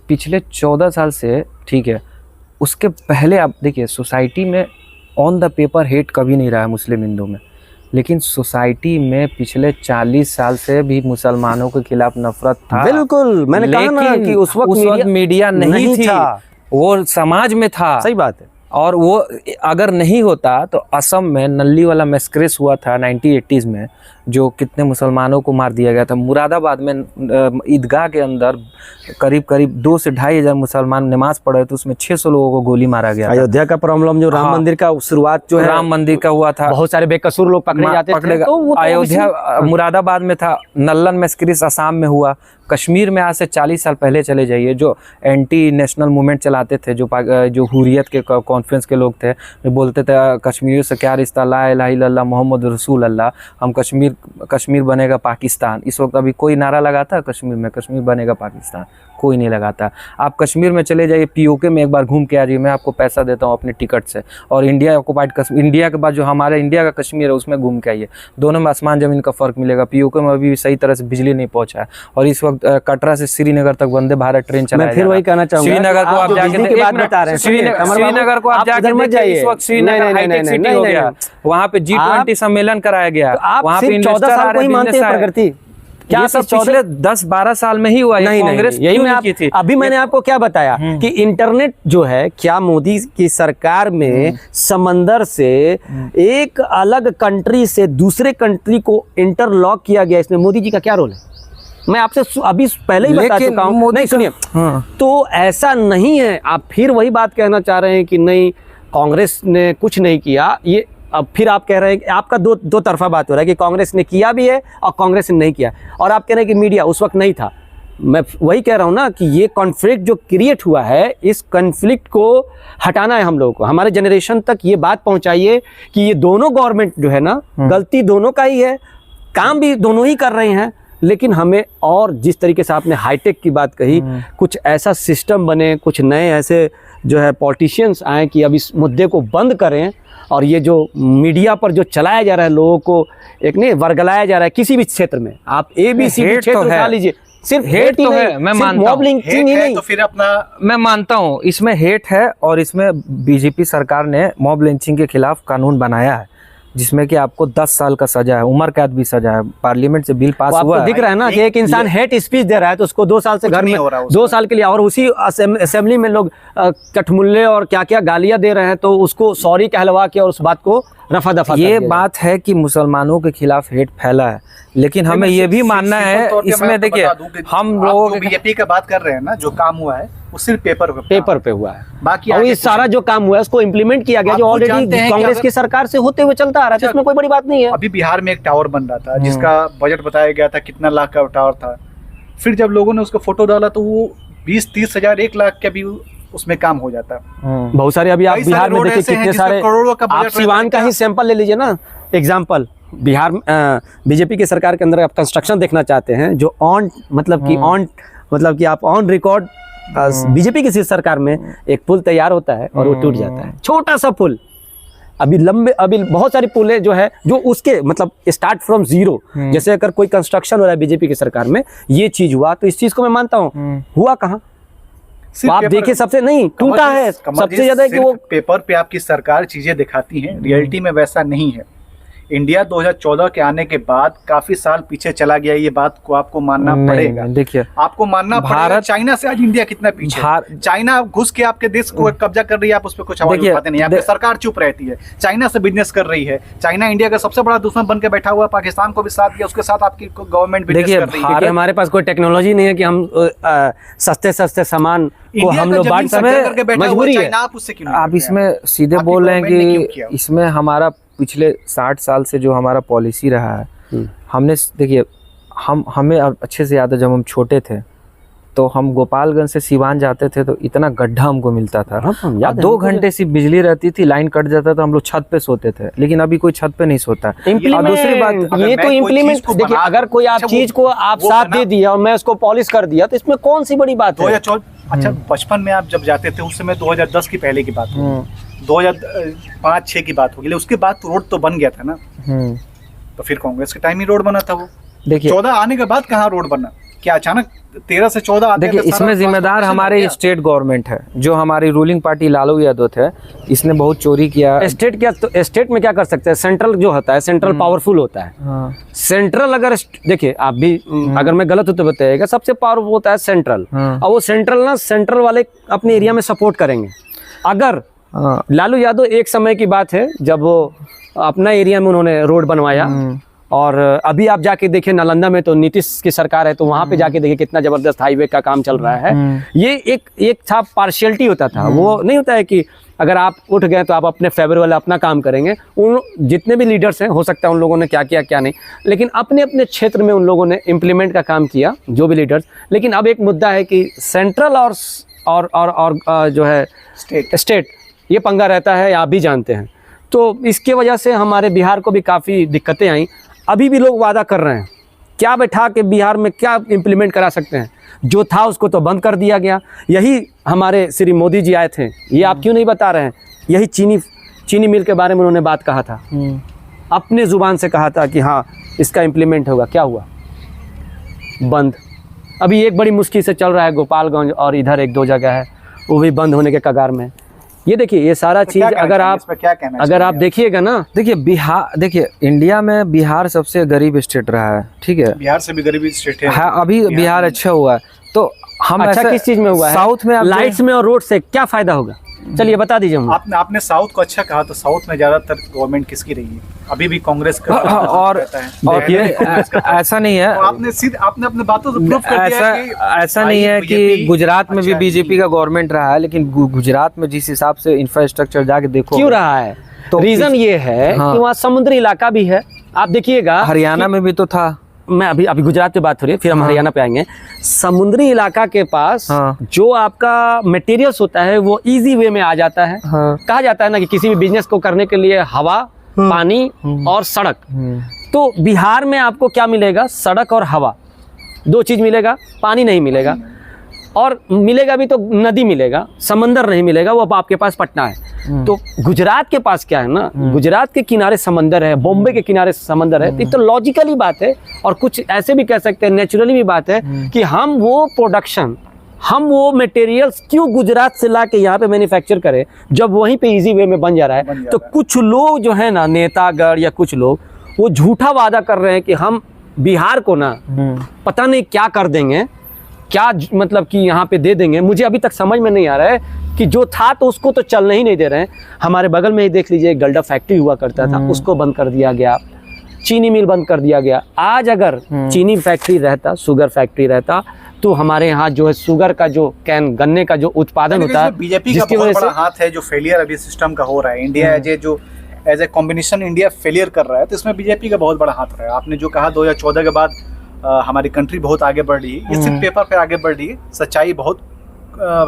पिछले 14 साल से, ठीक है, उसके पहले आप देखिए सोसाइटी में ऑन द पेपर हेट कभी नहीं रहा है मुस्लिम हिंदू में, लेकिन सोसाइटी में पिछले 40 साल से भी मुसलमानों के खिलाफ नफरत था। बिल्कुल, मैंने कहा ना कि उस वक्त मीडिया नहीं थी, वो समाज में था। सही बात है। और वो अगर नहीं होता तो असम में नल्ली वाला मैस्क्रेस हुआ था 1980s में, जो कितने मुसलमानों को मार दिया गया था। मुरादाबाद में ईदगाह के अंदर करीब 2 से 2.5 हज़ार मुसलमान नमाज पढ़ रहे थे, उसमें 600 लोगों को गोली मारा गया। अयोध्या का प्रॉब्लम जो राम मंदिर का शुरुआत जो है, राम मंदिर का हुआ था, बहुत सारे बेकसूर लोग पकड़े जाते थे। तो अयोध्या मुरादाबाद में था, नल्लन मैस्क्रेस असम में हुआ। कश्मीर में आज से 40 साल पहले चले जाइए, जो एंटी नेशनल मूवमेंट चलाते थे, जो हुरियत के कॉन्फ्रेंस के लोग थे, जो बोलते थे कश्मीरियों से क्या रिश्ता, ला इलाहा इल्लल्लाह मोहम्मद रसूल अल्लाह, हम कश्मीर बनेगा पाकिस्तान। इस वक्त अभी कोई नारा लगाता कश्मीर में, कश्मीर बनेगा पाकिस्तान? कोई नहीं लगाता। आप कश्मीर में चले जाइए, POK में एक बार घूम के आ जाइए, मैं आपको पैसा देता हूँ अपने टिकट से। और इंडिया ऑक्युपाइड कश्मीर, इंडिया के बाद जो हमारे इंडिया का कश्मीर है उसमें घूम के आइए, दोनों में आसमान ज़मीन का फ़र्क मिलेगा। POK में अभी सही तरह से बिजली नहीं पहुँचा है। और इस वक्त कटरा से श्रीनगर तक वंदे भारत ट्रेन चलाया। फिर वही कहना चाहूँगा, श्रीनगर को आप जाके श्रीनगर को आप जाके इस वक्त श्रीनगर हाईटेक सिटी हो गया, वहाँ पे G20 सम्मेलन कराया गया, वहाँ पे 14 साल को ही मानते हैं प्रगति। क्या सब पिछले 10-12 साल में ही हुआ? नहीं, कांग्रेस यही मैं की थी। अभी मैंने आपको क्या बताया कि इंटरनेट जो है, क्या मोदी की सरकार में समंदर से एक अलग कंट्री से दूसरे कंट्री को इंटरलॉक किया गया, इसमें मोदी जी का क्या रोल है? मैं आपसे अभी पहले ही बता चुका हूँ। नहीं सुनिए, तो ऐसा नहीं है, आप फिर वही बात कहना चाह रहे हैं कि नहीं कांग्रेस ने कुछ नहीं किया। ये अब फिर आप कह रहे हैं कि आपका दो तरफा बात हो रहा है कि कांग्रेस ने किया भी है और कांग्रेस ने नहीं किया, और आप कह रहे हैं कि मीडिया उस वक्त नहीं था। मैं वही कह रहा हूँ ना कि ये कॉन्फ्लिक्ट जो क्रिएट हुआ है, इस कॉन्फ्लिक्ट को हटाना है हम लोगों को। हमारे जनरेशन तक ये बात पहुँचाइए कि ये दोनों गवर्नमेंट जो है ना, गलती दोनों का ही है, काम भी दोनों ही कर रहे हैं, लेकिन हमें और जिस तरीके से आपने हाईटेक की बात कही, कुछ ऐसा सिस्टम बने, कुछ नए ऐसे जो है पॉलिटिशियंस आए कि अब इस मुद्दे को बंद करें। और ये जो मीडिया पर जो चलाया जा रहा है, लोगों को एक नहीं वर्गलाया जा रहा है किसी भी क्षेत्र में, आप ABC क्षेत्र उठा लीजिए, सिर्फ हेट तो है, मैं मानता हूँ, नहीं तो फिर अपना मैं मानता हूँ इसमें हेट है, और इसमें बीजेपी सरकार ने मॉब लिंचिंग के खिलाफ कानून बनाया है जिसमें कि आपको 10 साल का सजा है, उम्र कैद भी सजा है। पार्लियामेंट से बिल पास हुआ है। दिख रहा है ना कि एक इंसान हेट स्पीच दे रहा है तो उसको 2 साल से घर में 2 साल के लिए, और उसी असेंबली में लोग कठमुल्ले और क्या क्या गालियां दे रहे हैं, तो उसको सॉरी कहलवा के और उस बात को रफा दफा। ये बात है कि मुसलमानों के खिलाफ हेट फैला है, लेकिन हमें ये भी मानना है इसमें, देखिए हम लोग बीजेपी का बात कर रहे हैं ना, जो काम हुआ है वो सिर्फ पेपर पे हुआ है, बाकी और ये सारा जो काम हुआ है उसको इम्प्लीमेंट किया गया जो ऑलरेडी कांग्रेस की सरकार से होते हुए चलता आ रहा है, इसमें कोई बड़ी बात नहीं है। अभी बिहार में एक टावर बन रहा था जिसका बजट बताया गया था कितना लाख का टावर था, फिर जब लोगों ने उसका फोटो डाला तो वो 20-30 हजार 1 लाख का भी उसमें काम हो जाता है। बहुत सारे अभी आप बिहार में देखिए कितने सारे, आप सिवान का ही सैंपल ले लीजिए ना एग्जाम्पल। बिहार बीजेपी की सरकार के अंदर आप कंस्ट्रक्शन देखना चाहते हैं जो मतलब कि आप ऑन रिकॉर्ड बीजेपी की सरकार में एक पुल तैयार होता है और वो टूट जाता है, छोटा सा पुल। अभी बहुत सारी पुलें जो है जो उसके मतलब स्टार्ट फ्रॉम जीरो, जैसे अगर कोई कंस्ट्रक्शन हो रहा है बीजेपी की सरकार में, ये चीज हुआ तो इस चीज को मैं मानता हूँ हुआ कहाँ। तो आप देखिए सबसे नहीं टूटा है सबसे ज्यादा कि वो पेपर पे आपकी सरकार चीजें दिखाती है, रियलिटी में वैसा नहीं है। इंडिया 2014 के आने के बाद काफी साल पीछे चला गया, ये बात को आपको मानना पड़ेगा। देखिए आपको मानना पड़ेगा, चाइना से आज इंडिया कितना पीछे। चाइना घुस के आपके देश को कब्जा कर रही है, आप उस पर कुछ आवाज उठाते नहीं, आपकी सरकार चुप रहती है। चाइना से बिजनेस कर रही है, चाइना इंडिया का सबसे बड़ा दुश्मन बन के बैठा हुआ, पाकिस्तान को भी साथ दिया, उसके साथ आपकी गवर्नमेंट बिजनेस कर रही है। हमारे पास कोई टेक्नोलॉजी नहीं है कि हम सस्ते सामान को हम लोग बांट सकें, मजबूरी है। आप इसमें सीधे बोल रहे हैं कि इसमें हमारा पिछले 60 साल से जो हमारा पॉलिसी रहा है, हमने देखिए हमें अच्छे से याद है जब हम छोटे थे तो हम गोपालगंज से सिवान जाते थे तो इतना गड्ढा हमको मिलता था, 2 घंटे से बिजली रहती थी, लाइन कट जाता था, हम लोग छत पे सोते थे, लेकिन अभी कोई छत पे नहीं सोता। और दूसरी बात ये तो इम्प्लीमेंट, देखिए अगर कोई आप चीज को आप साथ दे दिया और मैं उसको पॉलिश कर दिया तो इसमें कौन सी बड़ी बात है। अच्छा बचपन में आप जब जाते थे उस समय 2010 की पहले की बात हो, 2005-6 की बात होगी, उसके बाद रोड तो बन गया था ना, तो फिर कांग्रेस के टाइम ही रोड बना था वो। देखिए 14 आने के बाद कहाँ रोड बना, क्या अचानक 13 से 14 आते? देखिए इसमें जिम्मेदार हमारे स्टेट गवर्नमेंट है, जो हमारी रूलिंग पार्टी लालू यादव थे, इसने बहुत चोरी किया। स्टेट क्या, तो स्टेट में क्या कर सकते हैं, सेंट्रल जो होता है सेंट्रल पावरफुल होता है। सेंट्रल अगर देखिए आप भी अगर मैं गलत हूं तो बताइएगा, सबसे पावरफुल होता है सेंट्रल, और वो सेंट्रल वाले अपने एरिया में सपोर्ट करेंगे। अगर लालू यादव एक समय की बात है जब वो अपना एरिया में उन्होंने रोड बनवाया, और अभी आप जाके देखिए नालंदा में तो नीतीश की सरकार है, तो वहां पे जाके देखिए कितना जबरदस्त हाईवे का काम चल रहा है। ये एक था पार्शियलिटी होता था, वो नहीं होता है कि अगर आप उठ गए तो आप अपने फेवर वाला अपना काम करेंगे। उन जितने भी लीडर्स हैं, हो सकता है उन लोगों ने क्या किया क्या नहीं, लेकिन अपने अपने क्षेत्र में उन लोगों ने इम्प्लीमेंट का काम किया, जो भी लीडर्स। लेकिन अब एक मुद्दा है कि सेंट्रल और जो है स्टेट ये पंगा रहता है, आप भी जानते हैं। तो इसके वजह से हमारे बिहार को भी काफ़ी दिक्कतें आई। अभी भी लोग वादा कर रहे हैं, क्या बैठा के बिहार में क्या इम्प्लीमेंट करा सकते हैं, जो था उसको तो बंद कर दिया गया। यही हमारे श्री मोदी जी आए थे, ये आप क्यों नहीं बता रहे हैं, यही चीनी मिल के बारे में उन्होंने बात कहा था, अपने ज़ुबान से कहा था कि हाँ इसका इम्प्लीमेंट होगा, क्या हुआ, बंद। अभी एक बड़ी मुश्किल से चल रहा है गोपालगंज, और इधर 1-2 जगह है वो भी बंद होने के कगार में। ये देखिए ये सारा चीज अगर आप देखिएगा ना, देखिए बिहार, देखिए इंडिया में बिहार सबसे गरीब स्टेट रहा है, ठीक है, बिहार से भी गरीब स्टेट है। हाँ, अभी बिहार अच्छा हुआ है, तो हम अच्छा किस चीज में हुआ है, साउथ में लाइट्स में और रोड से क्या फायदा होगा, चलिए बता दीजिए हम। आपने साउथ को अच्छा कहा, तो साउथ में ज्यादातर गवर्नमेंट किसकी रही है? अभी भी कांग्रेस का और रहता है। और ये ऐसा नहीं है, तो आपने अपने बातों से प्रूफ कर दिया कि ऐसा नहीं है कि गुजरात में भी बीजेपी का गवर्नमेंट रहा है, लेकिन गुजरात में जिस हिसाब से इंफ्रास्ट्रक्चर जाके देखो क्यों रहा है, तो रीजन ये है हाँ। कि वहाँ समुद्री इलाका भी है। आप देखिएगा हरियाणा में भी तो था। मैं अभी गुजरात पे बात हो रही है, फिर हम हरियाणा पे आएंगे। समुद्री इलाका के पास हाँ। जो आपका मटेरियल्स होता है वो इजी वे में आ जाता है। हाँ। कहा जाता है ना कि किसी भी बिजनेस को करने के लिए हवा, पानी और सड़क। तो बिहार में आपको क्या मिलेगा? सड़क और हवा, दो चीज मिलेगा। पानी नहीं मिलेगा, और मिलेगा भी तो नदी मिलेगा, समंदर नहीं मिलेगा। वो अब आपके पास पटना है। तो गुजरात के पास क्या है ना, गुजरात के किनारे समंदर है, बॉम्बे के किनारे समंदर है। तो लॉजिकली बात है, और कुछ ऐसे भी कह सकते हैं नेचुरली भी बात है कि हम वो प्रोडक्शन, हम वो मटेरियल्स क्यों गुजरात से ला के यहाँ पे मैन्युफैक्चर करें, जब वहीं पे इजी वे में बन जा रहा है। तो कुछ लोग जो है ना, नेतागढ़ या कुछ लोग, वो झूठा वादा कर रहे हैं कि हम बिहार को ना पता नहीं क्या कर देंगे, क्या मतलब कि यहाँ पे दे देंगे। मुझे अभी तक समझ में नहीं आ रहा है कि जो था तो उसको तो चलने ही नहीं दे रहे हैं। हमारे बगल में ही देख लीजिए, एक गल्डा फैक्ट्री हुआ करता था, उसको बंद कर दिया गया। चीनी मिल बंद कर दिया गया। आज अगर चीनी फैक्ट्री रहता, शुगर फैक्ट्री रहता, तो हमारे यहाँ जो है शुगर का जो कैन, गन्ने का जो उत्पादन होता है, बीजेपी का बहुत बड़ा हाथ है जो फेलियर अभी सिस्टम का हो रहा है। India as a combination India failure कर रहा है, तो इसमें बीजेपी का बहुत बड़ा हाथ रहा है। आपने जो कहा 2014 के बाद हमारी कंट्री बहुत आगे बढ़ रही है, ये सिर्फ पेपर पे आगे बढ़ रही है, सच्चाई बहुत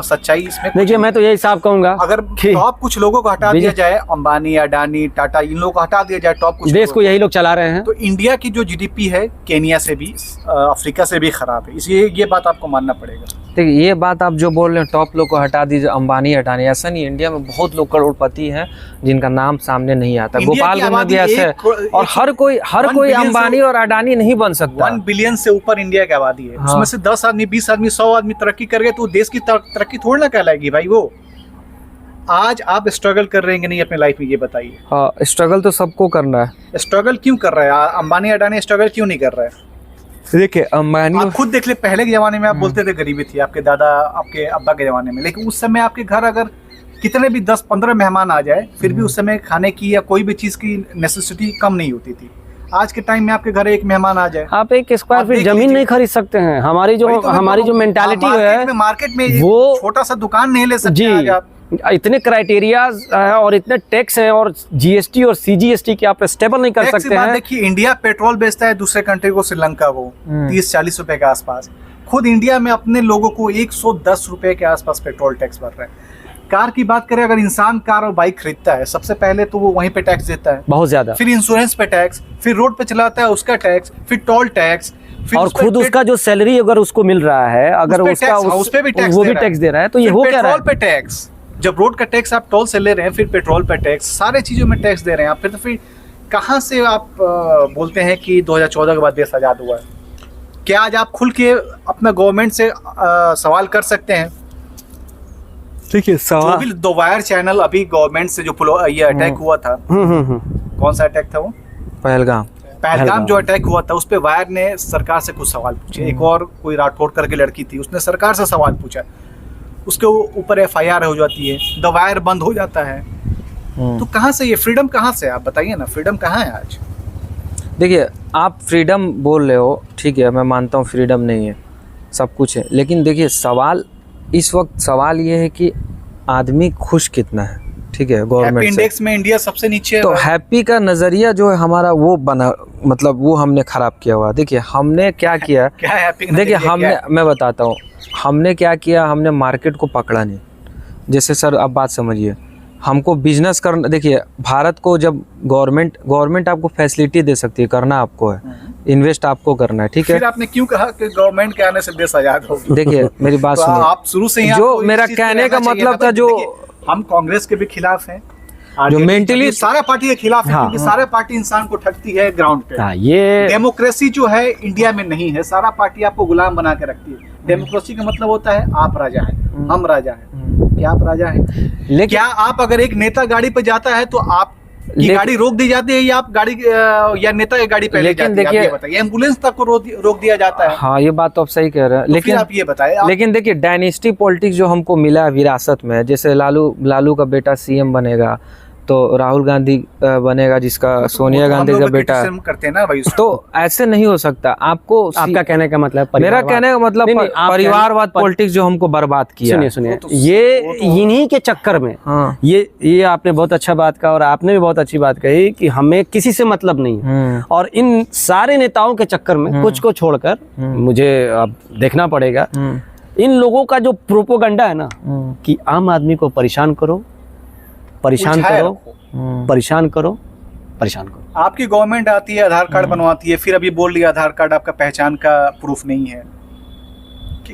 सच्चाई इसमें। देखिए मैं तो यही साफ कहूंगा, अगर टॉप कुछ लोगों को हटा दिया जाए, अंबानी, अडानी, टाटा, इन लोगों को हटा दिया जाए, टॉप कुछ देश को यही लोग चला रहे हैं, तो इंडिया की जो जीडीपी है केनिया से भी, अफ्रीका से भी खराब है। इसलिए ये बात आपको मानना पड़ेगा। देखिए ये बात आप जो बोल रहे हैं, टॉप लोग को हटा दीजिए, अंबानी हटाने, ऐसा नहीं। इंडिया में बहुत लोग करोड़पति हैं जिनका नाम सामने नहीं आता। गोपालगंज में भी ऐसे है, और हर कोई अंबानी और अडानी नहीं बन सकता। 1 बिलियन से ऊपर इंडिया की आबादी है। उसमें से 10 आदमी, 20 आदमी, 100 आदमी तरक्की कर गए तो देश की तरक्की थोड़ी ना कहलाएगी भाई। वो आज आप स्ट्रगल कर रहे हैं कि नहीं अपने लाइफ में, ये बताइए। हाँ, स्ट्रगल तो सबको करना है। स्ट्रगल क्यों कर रहा है अंबानी अडानी? स्ट्रगल क्यों नहीं कर रहा है? देखिए अंबानी, आप खुद देख ले, पहले के जमाने में आप बोलते थे गरीबी थी, आपके दादा, आपके अब्बा के जमाने में, लेकिन उस समय आपके घर अगर कितने भी 10-15 मेहमान आ जाए, फिर भी उस समय खाने की या कोई भी चीज की नेसेसिटी कम नहीं होती थी। आज के टाइम में आपके घर एक मेहमान आ जाए, आप 1 स्क्वायर फीट जमीन नहीं खरीद सकते हैं। हमारी जो मेंटालिटी है, मार्केट में वो छोटा सा दुकान नहीं ले सकते जी। आप। इतने क्राइटेरियाज और इतने टैक्स हैं, और जीएसटी और सीजीएसटी के आप स्टेबल नहीं कर सकते हैं। देखिए इंडिया पेट्रोल बेचता है दूसरे कंट्री को, श्रीलंका को 30-40 रुपए के आसपास। खुद इंडिया में अपने लोगों को 110 रुपए के आसपास पेट्रोल टैक्स भर रहा है। कार की बात करें, अगर इंसान कार और बाइक खरीदता है, सबसे पहले तो वो वहीं पे टैक्स देता है, बहुत ज्यादा। फिर इंश्योरेंस पे टैक्स, फिर रोड पे चलाता है उसका टैक्स, फिर टोल टैक्स, और खुद उसका जो सैलरी अगर उसको मिल रहा है, अगर उसका उस पे भी वो भी टैक्स दे रहा है, तो ये हो क्या रहा है? पेट्रोल पे टैक्स, जब रोड का टैक्स आप टोल से ले रहे हैं, फिर पेट्रोल पे टैक्स, सारे चीजों में टैक्स दे रहे हैं आप। फिर कहाँ से आप बोलते हैं कि 2014 के बाद देश आजाद हुआ है? क्या आज आप खुल के अपना गवर्नमेंट से सवाल कर सकते हैं? देखिए जो भी दो वायर चैनल अभी गवर्नमेंट से जो ये अटैक हुआ था, कौन सा अटैक था वो? पहलगाम जो अटैक हुआ था, उस पे वायर ने सरकार से कुछ सवाल पूछे। एक और कोई राठौड़ करके लड़की थी, उसने सरकार से सवाल पूछा, उसके ऊपर FIR हो जाती है, द वायर बंद हो जाता है। तो कहाँ से ये फ्रीडम, कहाँ से? आप बताइए ना, फ्रीडम कहाँ है आज? देखिए आप फ्रीडम बोल रहे हो, ठीक है, मैं मानता हूँ फ्रीडम नहीं है, सब कुछ है, लेकिन देखिए सवाल इस वक्त सवाल ये है कि आदमी खुश कितना है, ठीक है। गवर्नमेंट इंडेक्स में इंडिया सबसे नीचे है, तो हैप्पी का नजरिया जो है हमारा वो बना, मतलब वो हमने खराब किया हुआ। देखिए हमने क्या किया, क्या हैप्पी? देखिए हमने, मैं बताता हूँ हमने क्या किया, हमने मार्केट को पकड़ा नहीं। जैसे सर आप बात समझिए, हमको बिजनेस करना, देखिए भारत को जब गवर्नमेंट आपको फैसिलिटी दे सकती है, करना आपको है, इन्वेस्ट आपको करना है, ठीक है। फिर आपने क्यों कहा कि गवर्नमेंट के आने से देश आजाद हो? देखिए मेरी बात तो सुनिए, आप शुरू से ही जो मेरा कहने का मतलब था, जो हम कांग्रेस के भी खिलाफ हैं, जो मेंटली सारे पार्टी के खिलाफ है, क्योंकि सारे पार्टी इंसान को ठगती है ग्राउंड पे। ये डेमोक्रेसी जो है इंडिया में नहीं है, सारा पार्टी आपको गुलाम बना के रखती है। डेमोक्रेसी का मतलब होता है आप राजा हैं, हम राजा हैं। क्या आप राजा हैं? लेकिन क्या आप अगर एक नेता गाड़ी पे जाता है तो आप कि गाड़ी रोक दी जाती है या आप गाड़ी या नेता की गाड़ी पहले लेकिन जाती है? आप देखिए- ये बताइए, एम्बुलेंस तक को रोक दिया जाता है। हाँ, ये बात तो आप सही कह रहे हैं, तो फिर लेकिन आप ये बताएं लेकिन देखिए डायनेस्टी पॉलिटिक्स जो हमको मिला है विरासत में, जैसे लालू का बेटा सीएम बनेगा, तो राहुल गांधी बनेगा जिसका सोनिया गांधी का बेटा है, करते हैं ना भाई उसको। तो ऐसे नहीं हो सकता। आपको आपका कहने का मतलब मेरा कहने का मतलब नहीं, आप परिवारवाद पॉलिटिक्स जो हमको बर्बाद किया। सुनिए सुनिए, ये इन्हीं के चक्कर में, हाँ। ये आपने बहुत अच्छा बात कहा और आपने भी बहुत अच्छी बात कही कि हमें किसी से मतलब नहीं है, और इन सारे नेताओं के चक्कर में कुछ को छोड़कर मुझे अब देखना पड़ेगा इन लोगों का जो प्रोपोगंडा है ना कि आम आदमी को परेशान करो, परेशान उलझाए करो, रखो। परेशान करो, परेशान करो। आपकी गवर्नमेंट आती है, आधार कार्ड बनवाती है, फिर अभी बोल रही है आधार कार्ड आपका पहचान का प्रूफ नहीं है।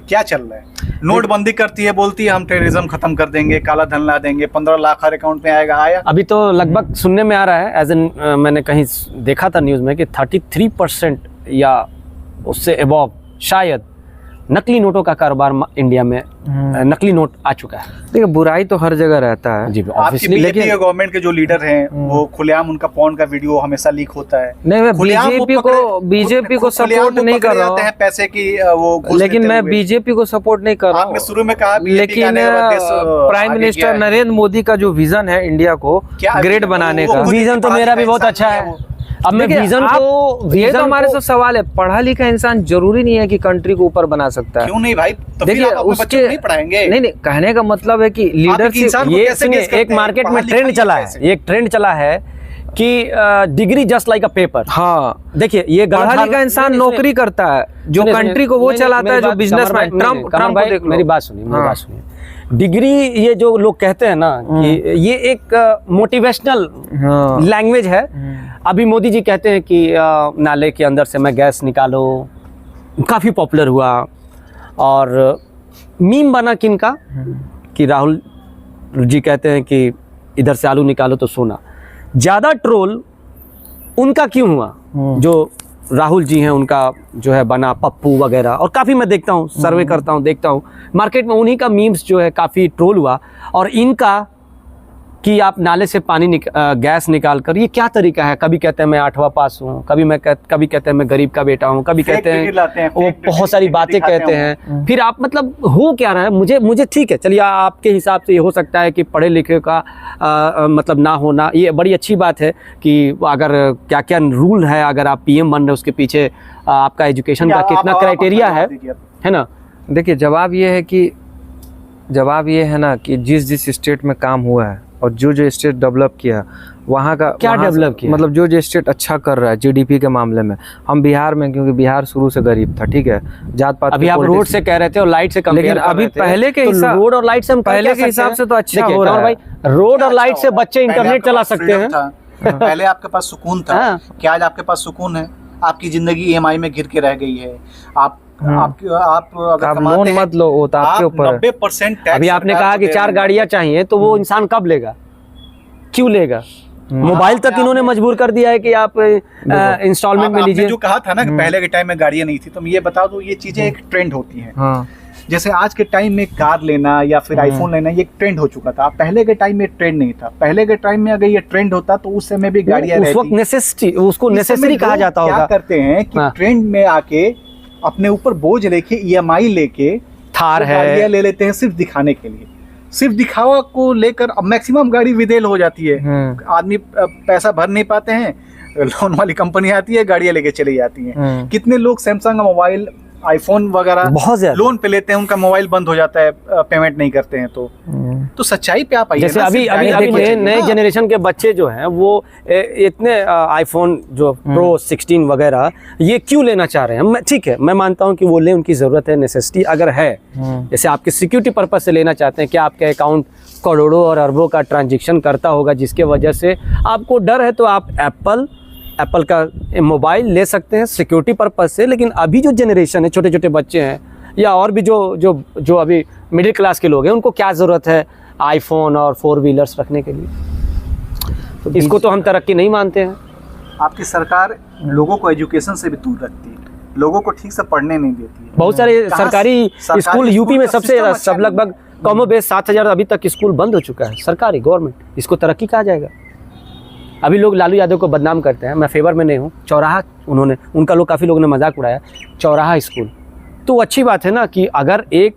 क्या चल रहा है? नोटबंदी करती है, बोलती है हम टेररिज्म खत्म कर देंगे, काला धन ला देंगे, 15 लाख हर अकाउंट में आएगा। आया अभी तो लगभग सुनने में आ रहा है, एज एन मैंने कहीं देखा था न्यूज़ में कि 33% या उससे अबव शायद नकली नोटों का कारोबार इंडिया में, नकली नोट आ चुका है। देखिए बुराई तो हर जगह रहता है जी, आपकी ऑब्वियसली, बीजेपी लेकिन के गवर्नमेंट के जो लीडर हैं वो खुलेआम उनका पॉर्न का वीडियो हमेशा लीक होता है। नहीं, मैं खुलेआम वो बीजेपी को खुलेआम सपोर्ट वो नहीं कर पकड़े रहा जाते हैं हूँ, पैसे की वो घूस लेकिन लेते मैं हुए। बीजेपी को सपोर्ट नहीं कर रहा आपने हूँ, शुरू में कहा BJP लेकिन का आने वाला देश, प्राइम आगे मिनिस्टर गया है। नरेंद्र मोदी का जो विजन है इंडिया को क्या ग्रेट विजन? बनाने वो का, खुद ही विजन तो पढ़ा मेरा भी लिखा बहुत इंसान अच्छा नहीं है। वो। अब मैं देखिए, विजन को, ये तो विजन हमारे को- से सवाल है, पढ़ा लिखा इंसान जरूरी नहीं है कि कंट्री को ऊपर बना सकता है। क्यों नहीं भाई? तो फिर देखिए आप अपने बच्चों को नहीं पढ़ाएंगे? नहीं, कहने का मतलब है कि लीडरशिप, इंसान को ये कैसे सुनिए, गेस करते एक हैं? मार्केट में पढ़ा ट्रेंड लिखा चला ही है, कैसे? एक ट्रेंड चला है कि degree just like a paper. हाँ, देखिए ये गलत पढ़ा धारणा- लिखा इंसान नहीं, नौकरी करता है, जो सुनिए, कंट्री को वो नहीं, चलाता मेरी है, जो बात- बिजनेसमैन, कमर भाई, ट्रम्प कमर को भाई, देख लो। मेरी बात सुनिए, मेरी हाँ। बात सुनिए। डिग्री ये जो लोग कहते हैं ना कि ये एक मोटिवेशनल हाँ। लैंग्वेज है। अभी मोदी जी कहते हैं कि नाले के अंदर से मैं गैस निकालो, काफ़ी पॉपुलर हुआ, और मीम बना किनका कि राहुल जी कहते हैं कि इधर से आलू निकालो तो सोना। ज़्यादा ट्रोल उनका क्यों हुआ? जो राहुल जी हैं उनका जो है बना पप्पू वगैरह, और काफ़ी मैं देखता हूँ, सर्वे करता हूँ, देखता हूँ मार्केट में उन्हीं का मीम्स जो है काफ़ी ट्रोल हुआ। और इनका कि आप नाले से पानी गैस निकाल कर, ये क्या तरीका है? कभी कहते हैं मैं 8वां पास हूँ, कभी कहते हैं मैं गरीब का बेटा हूँ, कभी कहते हैं वो बहुत सारी बातें कहते हैं। फिर आप मतलब हो क्या रहा है? मुझे ठीक है, चलिए आपके हिसाब से ये हो सकता है कि पढ़े लिखे का मतलब ना होना, ये बड़ी अच्छी बात है कि अगर क्या क्या रूल है, अगर आप PM बन रहे हो उसके पीछे आपका एजुकेशन का कितना क्राइटेरिया है ना। देखिए जवाब ये है ना कि जिस स्टेट में काम हुआ है और जो स्टेट डेवलप किया, वहाँ का क्या डेवलप किया, मतलब जो स्टेट अच्छा कर रहा है GDP के मामले में। हम बिहार में, क्योंकि बिहार शुरू से गरीब था, ठीक है, जात पात। अभी आप रोड से कह रहे थे और लाइट से कंपेयर लेकिन कर अभी रहे थे, पहले के तो हिसाब, रोड और लाइट से हम पहले के हिसाब से तो अच्छा देखिए, हो रहा कमर है भाई, रोड और लाइट से बच्चे इंटरनेट चला सकते हैं। पहले आपके पास सुकून था, हाँ। क्या आज आपके पास सुकून है? आपकी जिंदगी EMI में घिर के रह गई है। आप अगर आप कमाते लोन हैं, मत लो, वो तो आपके आप ऊपर है। 90% टैक्स अभी आपने सरकार कहा को कि दे 4 रहे हैं। गाड़ियां चाहिए, तो वो इंसान कब लेगा, क्यों लेगा? मोबाइल तक इन्होंने मजबूर कर दिया है कि आप इंस्टॉलमेंट में आपने लीजिए। जो कहा था ना कि पहले के टाइम में गाड़ियां नहीं थी, तो मैं ये बता दूं, ये चीजें एक ट्रेंड होती हैं। हाँ। जैसे आज के टाइम में कार लेना या फिर आईफोन लेना, ये एक ट्रेंड हो चुका था। पहले के टाइम में ट्रेंड नहीं था। पहले के टाइम में अगर ये ट्रेंड होता तो उस समय भी गाड़ियां उस वक्त रहती। नेसेसिटी, उसको इस समय नेसेसरी कहा लोग जाता क्या होगा। करते हैं कि हाँ। ट्रेंड में आके अपने ऊपर बोझ लेके EMI लेके थार वो है, गाड़ियां ले लेते हैं सिर्फ दिखाने के लिए। सिर्फ दिखावा को लेकर अब मैक्सिमम गाड़ी विदेल हो जाती है। आदमी पैसा भर नहीं पाते हैं, लोन वाली कंपनी आती है, गाड़ियां लेके चली जाती हैं। कितने लोग सैमसंग का मोबाइल, आईफोन वगैरह बहुत ज्यादा लोन पे लेते हैं, उनका मोबाइल बंद हो जाता है पेमेंट नहीं करते हैं। तो सच्चाई पे आप आइए जैसे ना, अभी सिर्फ अभी गाड़ियां अभी देखो नए चलिए ना। जनरेशन के बच्चे जो हैं वो इतने आईफोन जो प्रो 16 वगैरह ये क्यों लेना चाह रहे हैं? ठीक है, मैं मानता हूं कि वो ले, उनकी ज़रूरत है, नेसेसिटी अगर है। जैसे आपके सिक्योरिटी पर्पस से लेना चाहते हैं, क्या आपके अकाउंट करोड़ों और अरबों का ट्रांजेक्शन करता होगा जिसके वजह से आपको डर है, तो आप एप्पल का मोबाइल ले सकते हैं सिक्योरिटी पर्पस से। लेकिन अभी जो जनरेशन है, छोटे छोटे बच्चे हैं या और भी जो अभी मिडिल क्लास के लोग हैं, उनको क्या ज़रूरत है आईफोन और 4 व्हीलर्स रखने के लिए? तो इसको तो हम तरक्की नहीं मानते हैं। आपकी सरकार लोगों को एजुकेशन से भी दूर रखती है, लोगों को ठीक से पढ़ने नहीं देती है। बहुत सारे कहाँ सरकारी स्कूल यूपी में का सबसे सिस्टम ज़्यादा, अच्छा सब नहीं है। लगभग कमो बेश 7,000 अभी तक स्कूल बंद हो चुका है, सरकारी, गवर्नमेंट। इसको तरक्की कहा जाएगा? अभी लोग लालू यादव को बदनाम करते हैं, मैं फेवर में नहीं हूँ। चौराहा उनका लोग काफ़ी लोगों ने मजाक उड़ाया, चौराहा स्कूल। तो अच्छी बात है ना कि अगर एक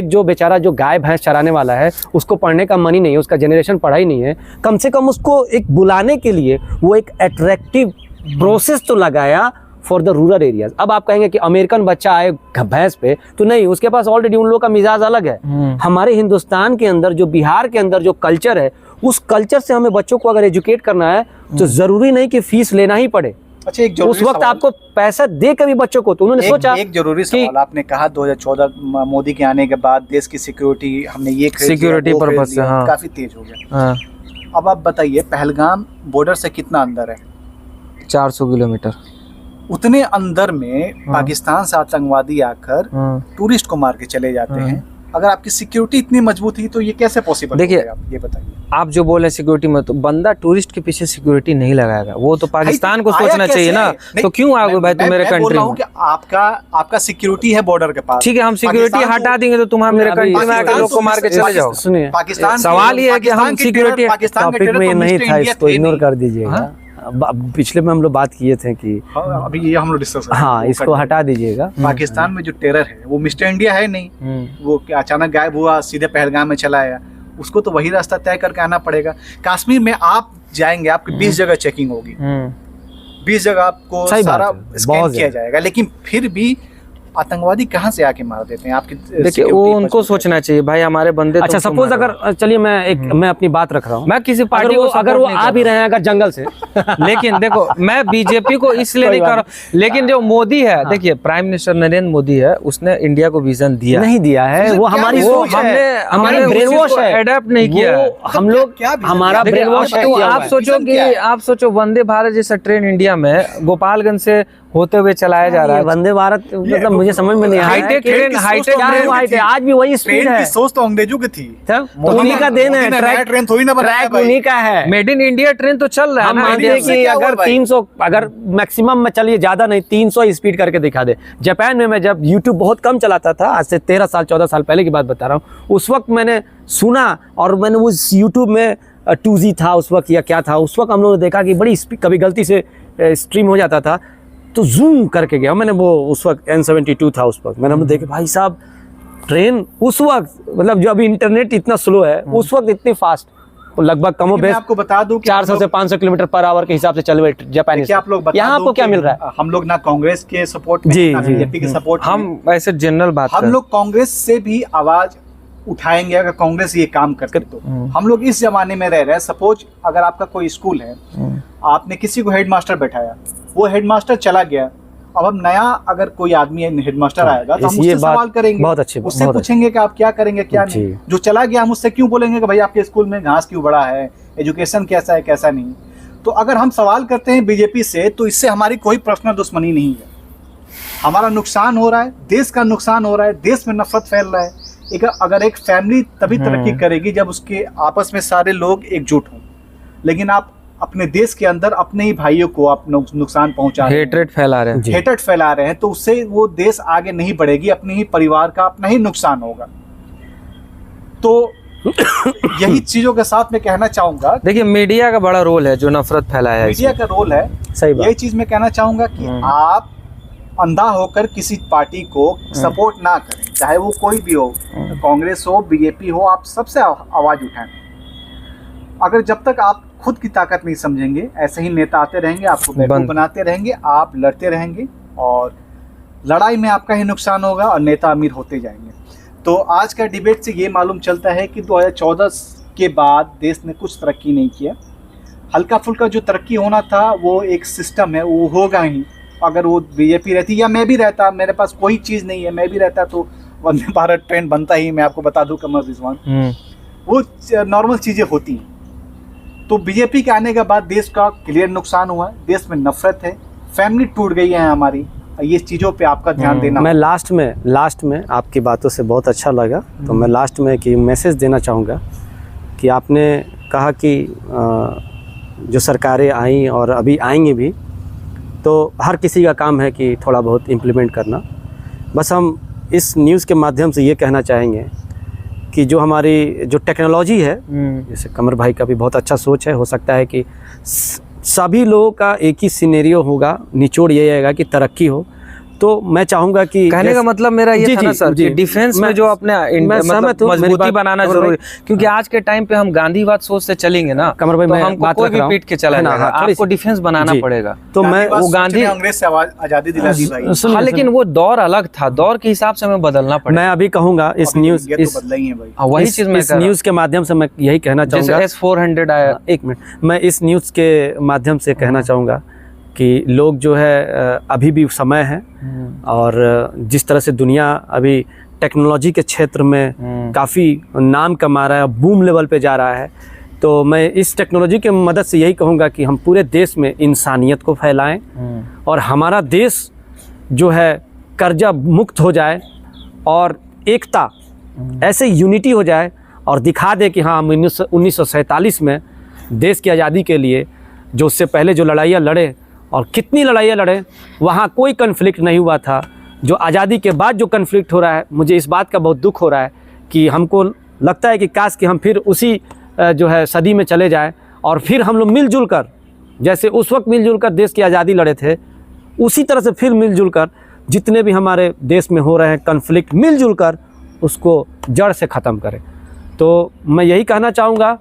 जो बेचारा जो गाय भैंस चराने वाला है उसको पढ़ने का मन ही नहीं है, उसका जनरेशन पढ़ा ही नहीं है, कम से कम उसको एक बुलाने के लिए वो एक अट्रैक्टिव प्रोसेस तो लगाया फॉर द रूरल एरियाज। अब आप कहेंगे कि अमेरिकन बच्चा आए भैंस पे, तो नहीं, उसके पास ऑलरेडी उन लोगों का मिजाज अलग है। हमारे हिंदुस्तान के अंदर जो बिहार के अंदर जो कल्चर है, उस कल्चर से हमें बच्चों को अगर एजुकेट करना है तो जरूरी नहीं कि फीस लेना ही पड़े। अच्छा, एक उस वक्त आपको पैसा दे के भी बच्चों को, तो उन्होंने सोचा एक जरूरी सवाल आपने कहा 2014 मोदी के आने के बाद देश की सिक्योरिटी हमने ये सिक्योरिटी पर्पस से काफी तेज हो गया। अब आप बताइए, पहलगाम बॉर्डर से कितना अंदर है? 400 किलोमीटर। उतने अंदर में पाकिस्तान से आतंकवादी आकर टूरिस्ट को मार के चले जाते हैं। अगर आपकी सिक्योरिटी इतनी मजबूत थी तो ये कैसे पॉसिबल? देखिए, आप ये बताइए। आप जो बोले सिक्योरिटी में, तो बंदा टूरिस्ट के पीछे सिक्योरिटी नहीं लगाएगा, वो तो पाकिस्तान को सोचना चाहिए ना। तो क्यों आ गए भाई तुम मेरे कंट्री में? आपका सिक्योरिटी है बॉर्डर के पास, ठीक है, हम सिक्योरिटी हटा देंगे तो तुम मेरे कंट्री में आकर लोग को मार के चले जाओ। सुनिए, पाकिस्तान सवाल ये है कि हम सिक्योरिटी, टॉपिक में ये नहीं था, इसको इग्नोर कर दीजिएगा। पिछले में हम लोग बात किए थे कि अभी ये हम लोग डिस्कस कर रहे हैं, हाँ, इसको हटा दीजिएगा। पाकिस्तान में जो टेरर है वो मिस्टर इंडिया है नहीं, वो अचानक गायब हुआ, सीधे पहलगाम में चला आया। उसको तो वही रास्ता तय करके आना पड़ेगा। कश्मीर में आप जाएंगे, आपकी 20 जगह चेकिंग होगी, 20 जगह आपको सारा स्कैन किया जाएगा, लेकिन फिर भी आतंकवादी कहाँ से आके मार देते हैं आपकी? देखिए, वो उनको सोचना चाहिए भाई, हमारे बंदे। अच्छा, सपोज अगर, चलिए मैं अपनी बात रख रहा हूँ, मैं किसी पार्टी को अगर वो आ भी रहे हैं अगर जंगल से लेकिन देखो, मैं बीजेपी को इसलिए नहीं कर रहा, लेकिन जो मोदी है, देखिए प्राइम मिनिस्टर नरेंद्र मोदी है, उसने इंडिया को विजन दिया नहीं दिया है, वो हमारी सोच है, हमने ब्रेन वॉश है, एडेप्ट नहीं किया है हम लोग, हमारा ब्रेन वॉश है। आप सोचो वंदे भारत जैसा ट्रेन इंडिया में गोपालगंज से होते हुए चलाया जा रहा है। वंदे भारत मतलब मुझे समझ में नहीं आया। हाईटेक ट्रेन, हाईटेक आज भी वही स्पीड है। सोच तो अंग्रेजों की थी, तो उन्हीं का देन है, ट्रेन थोड़ी ना बनाया ट्रैक उन्हीं का है। मेड इन इंडिया ट्रेन तो चल रहा है। हम मानते हैं कि अगर 300, अगर मैक्सिमम में चलिए, ज्यादा नहीं, 300 स्पीड करके दिखा दे। जापान में मैं जब यूट्यूब बहुत कम चलाता था, आज से 13 साल 14 साल पहले की बात बता रहा हूँ, उस वक्त मैंने सुना और मैंने उस यूट्यूब में 2G था उस वक्त या क्या था, उस वक्त हम लोगों ने देखा कि बड़ी कभी गलती से स्ट्रीम हो जाता था तो जूम करके गया मैंने, वो उस वक्त N72 था उस वक्त, मैंने हम देखे भाई साहब ट्रेन उस वक्त, मतलब जो अभी इंटरनेट इतना स्लो है, उस वक्त इतनी फास्ट, तो लगभग कमो बेश आपको बता दूं 400 से 500 किलोमीटर पर आवर के हिसाब से चल रहे जापानी। आप लोग यहाँ आपको क्या मिल रहा है? हम लोग ना कांग्रेस के सपोर्ट में, ना बीजेपी के सपोर्ट में, हम ऐसे जनरल बात, हम लोग कांग्रेस से भी आवाज उठाएंगे अगर कांग्रेस ये काम करते तो। हम लोग इस जमाने में रह रहे हैं, सपोज अगर आपका कोई स्कूल है, आपने किसी को हेडमास्टर बैठाया, वो हेडमास्टर चला गया, अब नया अगर कोई आदमी हेडमास्टर आएगा तो हम उससे सवाल करेंगे, बहुत अच्छी, उससे पूछेंगे कि आप क्या करेंगे क्या नहीं। जो चला गया हम उससे क्यों बोलेंगे कि भाई आपके स्कूल में घास क्यों बड़ा है, एजुकेशन कैसा है कैसा नहीं। तो अगर हम सवाल करते हैं बीजेपी से तो इससे हमारी कोई पर्सनल दुश्मनी नहीं है, हमारा नुकसान हो रहा है, देश का नुकसान हो रहा है, देश में नफरत फैल रहा है। अगर एक फैमिली तभी तरक्की करेगी जब उसके आपस में सारे लोग एकजुट हों, लेकिन आप अपने देश के अंदर अपने ही भाइयों को आप नुकसान पहुंचा रहे हैं, हेट्रेड फैला रहे हैं, तो उससे वो देश आगे नहीं बढ़ेगी, अपने ही परिवार का अपना ही नुकसान होगा। तो यही चीजों के साथ मैं कहना चाहूंगा। देखिए, मीडिया का बड़ा रोल है जो नफरत फैलाया है, मीडिया का रोल है, सही बात। यही चीज मैं कहना चाहूंगा कि आप अंधा होकर किसी पार्टी को सपोर्ट ना करें, चाहे वो कोई भी हो, कांग्रेस हो, बीजेपी हो, आप सबसे आवाज उठाएं। अगर जब तक आप खुद की ताकत नहीं समझेंगे, ऐसे ही नेता आते रहेंगे, आपको बेवकूफ बनाते रहेंगे, आप लड़ते रहेंगे और लड़ाई में आपका ही नुकसान होगा और नेता अमीर होते जाएंगे। तो आज का डिबेट से ये मालूम चलता है कि 2014 के बाद देश ने कुछ तरक्की नहीं किया। हल्का फुल्का जो तरक्की होना था वो एक सिस्टम है, वो होगा ही। अगर वो बीजेपी रहती या मैं भी रहता, मेरे पास कोई चीज़ नहीं है, मैं भी रहता तो वंदे भारत ट्रेन बनता ही। मैं आपको बता दूं कमर रिजवान, वो नॉर्मल चीज़ें होती हैं। तो बीजेपी के आने के बाद देश का क्लियर नुकसान हुआ है, देश में नफरत है, फैमिली टूट गई है हमारी। ये चीज़ों पे आपका ध्यान देना। मैं लास्ट में आपकी बातों से बहुत अच्छा लगा, तो मैं लास्ट में कि मैसेज देना चाहूँगा कि आपने कहा कि जो सरकारें आई और अभी आएंगी भी, तो हर किसी का काम है कि थोड़ा बहुत इम्प्लीमेंट करना। बस हम इस न्यूज़ के माध्यम से ये कहना चाहेंगे कि जो हमारी जो टेक्नोलॉजी है, जैसे कमर भाई का भी बहुत अच्छा सोच है, हो सकता है कि सभी लोगों का एक ही सिनेरियो होगा, निचोड़ ये आएगा कि तरक्की हो। तो मैं चाहूंगा कि कहने का मतलब मेरा ये था ना सर कि डिफेंस में जो अपने मतलब मजबूती बनाना जरूरी, क्योंकि आज के टाइम पे हम गांधीवाद सोच से चलेंगे ना कमर भाई, तो मैं हमको बात कोई रख भी रहा हूं। पीट के चला जाएगा, आपको डिफेंस बनाना पड़ेगा। तो मैं वो गांधी अंग्रेज से आजादी दिला दी भाई। हाँ, लेकिन वो दौर अलग था, दौर के हिसाब से हमें बदलना पड़ेगा। मैं अभी कहूँगा इस न्यूज़ बदला ही है भाई। वही चीज मैं इस न्यूज़ के माध्यम से मैं यही कहना चाहूँगा, S-400 आया। एक मिनट, मैं इस न्यूज़ के माध्यम से कहना चाहूँगा कि लोग जो है अभी भी समय है, और जिस तरह से दुनिया अभी टेक्नोलॉजी के क्षेत्र में काफ़ी नाम कमा रहा है, बूम लेवल पे जा रहा है, तो मैं इस टेक्नोलॉजी की मदद से यही कहूँगा कि हम पूरे देश में इंसानियत को फैलाएं और हमारा देश जो है कर्जा मुक्त हो जाए और एकता ऐसे यूनिटी हो जाए और दिखा दे कि हाँ, हम 1947 में देश की आज़ादी के लिए जो उससे पहले जो लड़ाइयाँ लड़े और कितनी लड़ाइयाँ लड़े, वहाँ कोई कन्फ्लिक्ट नहीं हुआ था। जो आज़ादी के बाद जो कन्फ्लिक्ट हो रहा है, मुझे इस बात का बहुत दुख हो रहा है कि हमको लगता है कि काश कि हम फिर उसी जो है सदी में चले जाएं और फिर हम लोग मिलजुल कर, जैसे उस वक्त मिलजुल कर देश की आज़ादी लड़े थे, उसी तरह से फिर मिलजुल कर जितने भी हमारे देश में हो रहे हैं कन्फ्लिक्ट, मिलजुल कर उसको जड़ से ख़त्म करें। तो मैं यही कहना चाहूँगा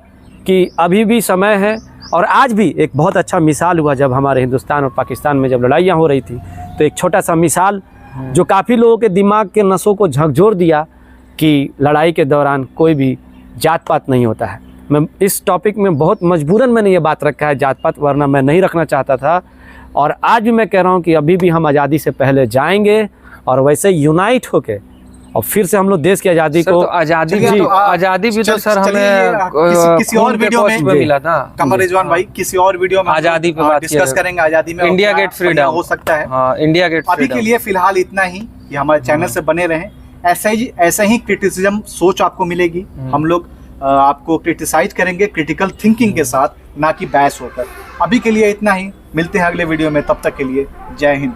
कि अभी भी समय है। और आज भी एक बहुत अच्छा मिसाल हुआ जब हमारे हिंदुस्तान और पाकिस्तान में जब लड़ाइयाँ हो रही थी, तो एक छोटा सा मिसाल जो काफ़ी लोगों के दिमाग के नसों को झकझोर दिया कि लड़ाई के दौरान कोई भी जात पात नहीं होता है। मैं इस टॉपिक में बहुत मजबूरन मैंने ये बात रखा है, जात पात, वरना मैं नहीं रखना चाहता था। और आज भी मैं कह रहा हूँ कि अभी भी हम आज़ादी से पहले जाएंगे और वैसे यूनाइट होके और फिर से हम लोग देश की आज़ादी को, तो आज़ादी भी तो सर हमें किसी और वीडियो में मिला था। कमर रिजवान भाई, किसी और वीडियो में आज़ादी पे बात डिस्कस करेंगे, आज़ादी में इंडिया गेट फ्रीडम हो सकता है। हाँ, इंडिया गेट अभी के लिए फिलहाल इतना ही। ये हमारे चैनल से बने रहें, ऐसा ही क्रिटिसिज्म सोच आपको मिलेगी। हम लोग आपको क्रिटिसाइज करेंगे क्रिटिकल थिंकिंग के साथ, ना कि बहस होकर। अभी के लिए इतना ही, मिलते हैं अगले वीडियो में, तब तक के लिए जय हिंद।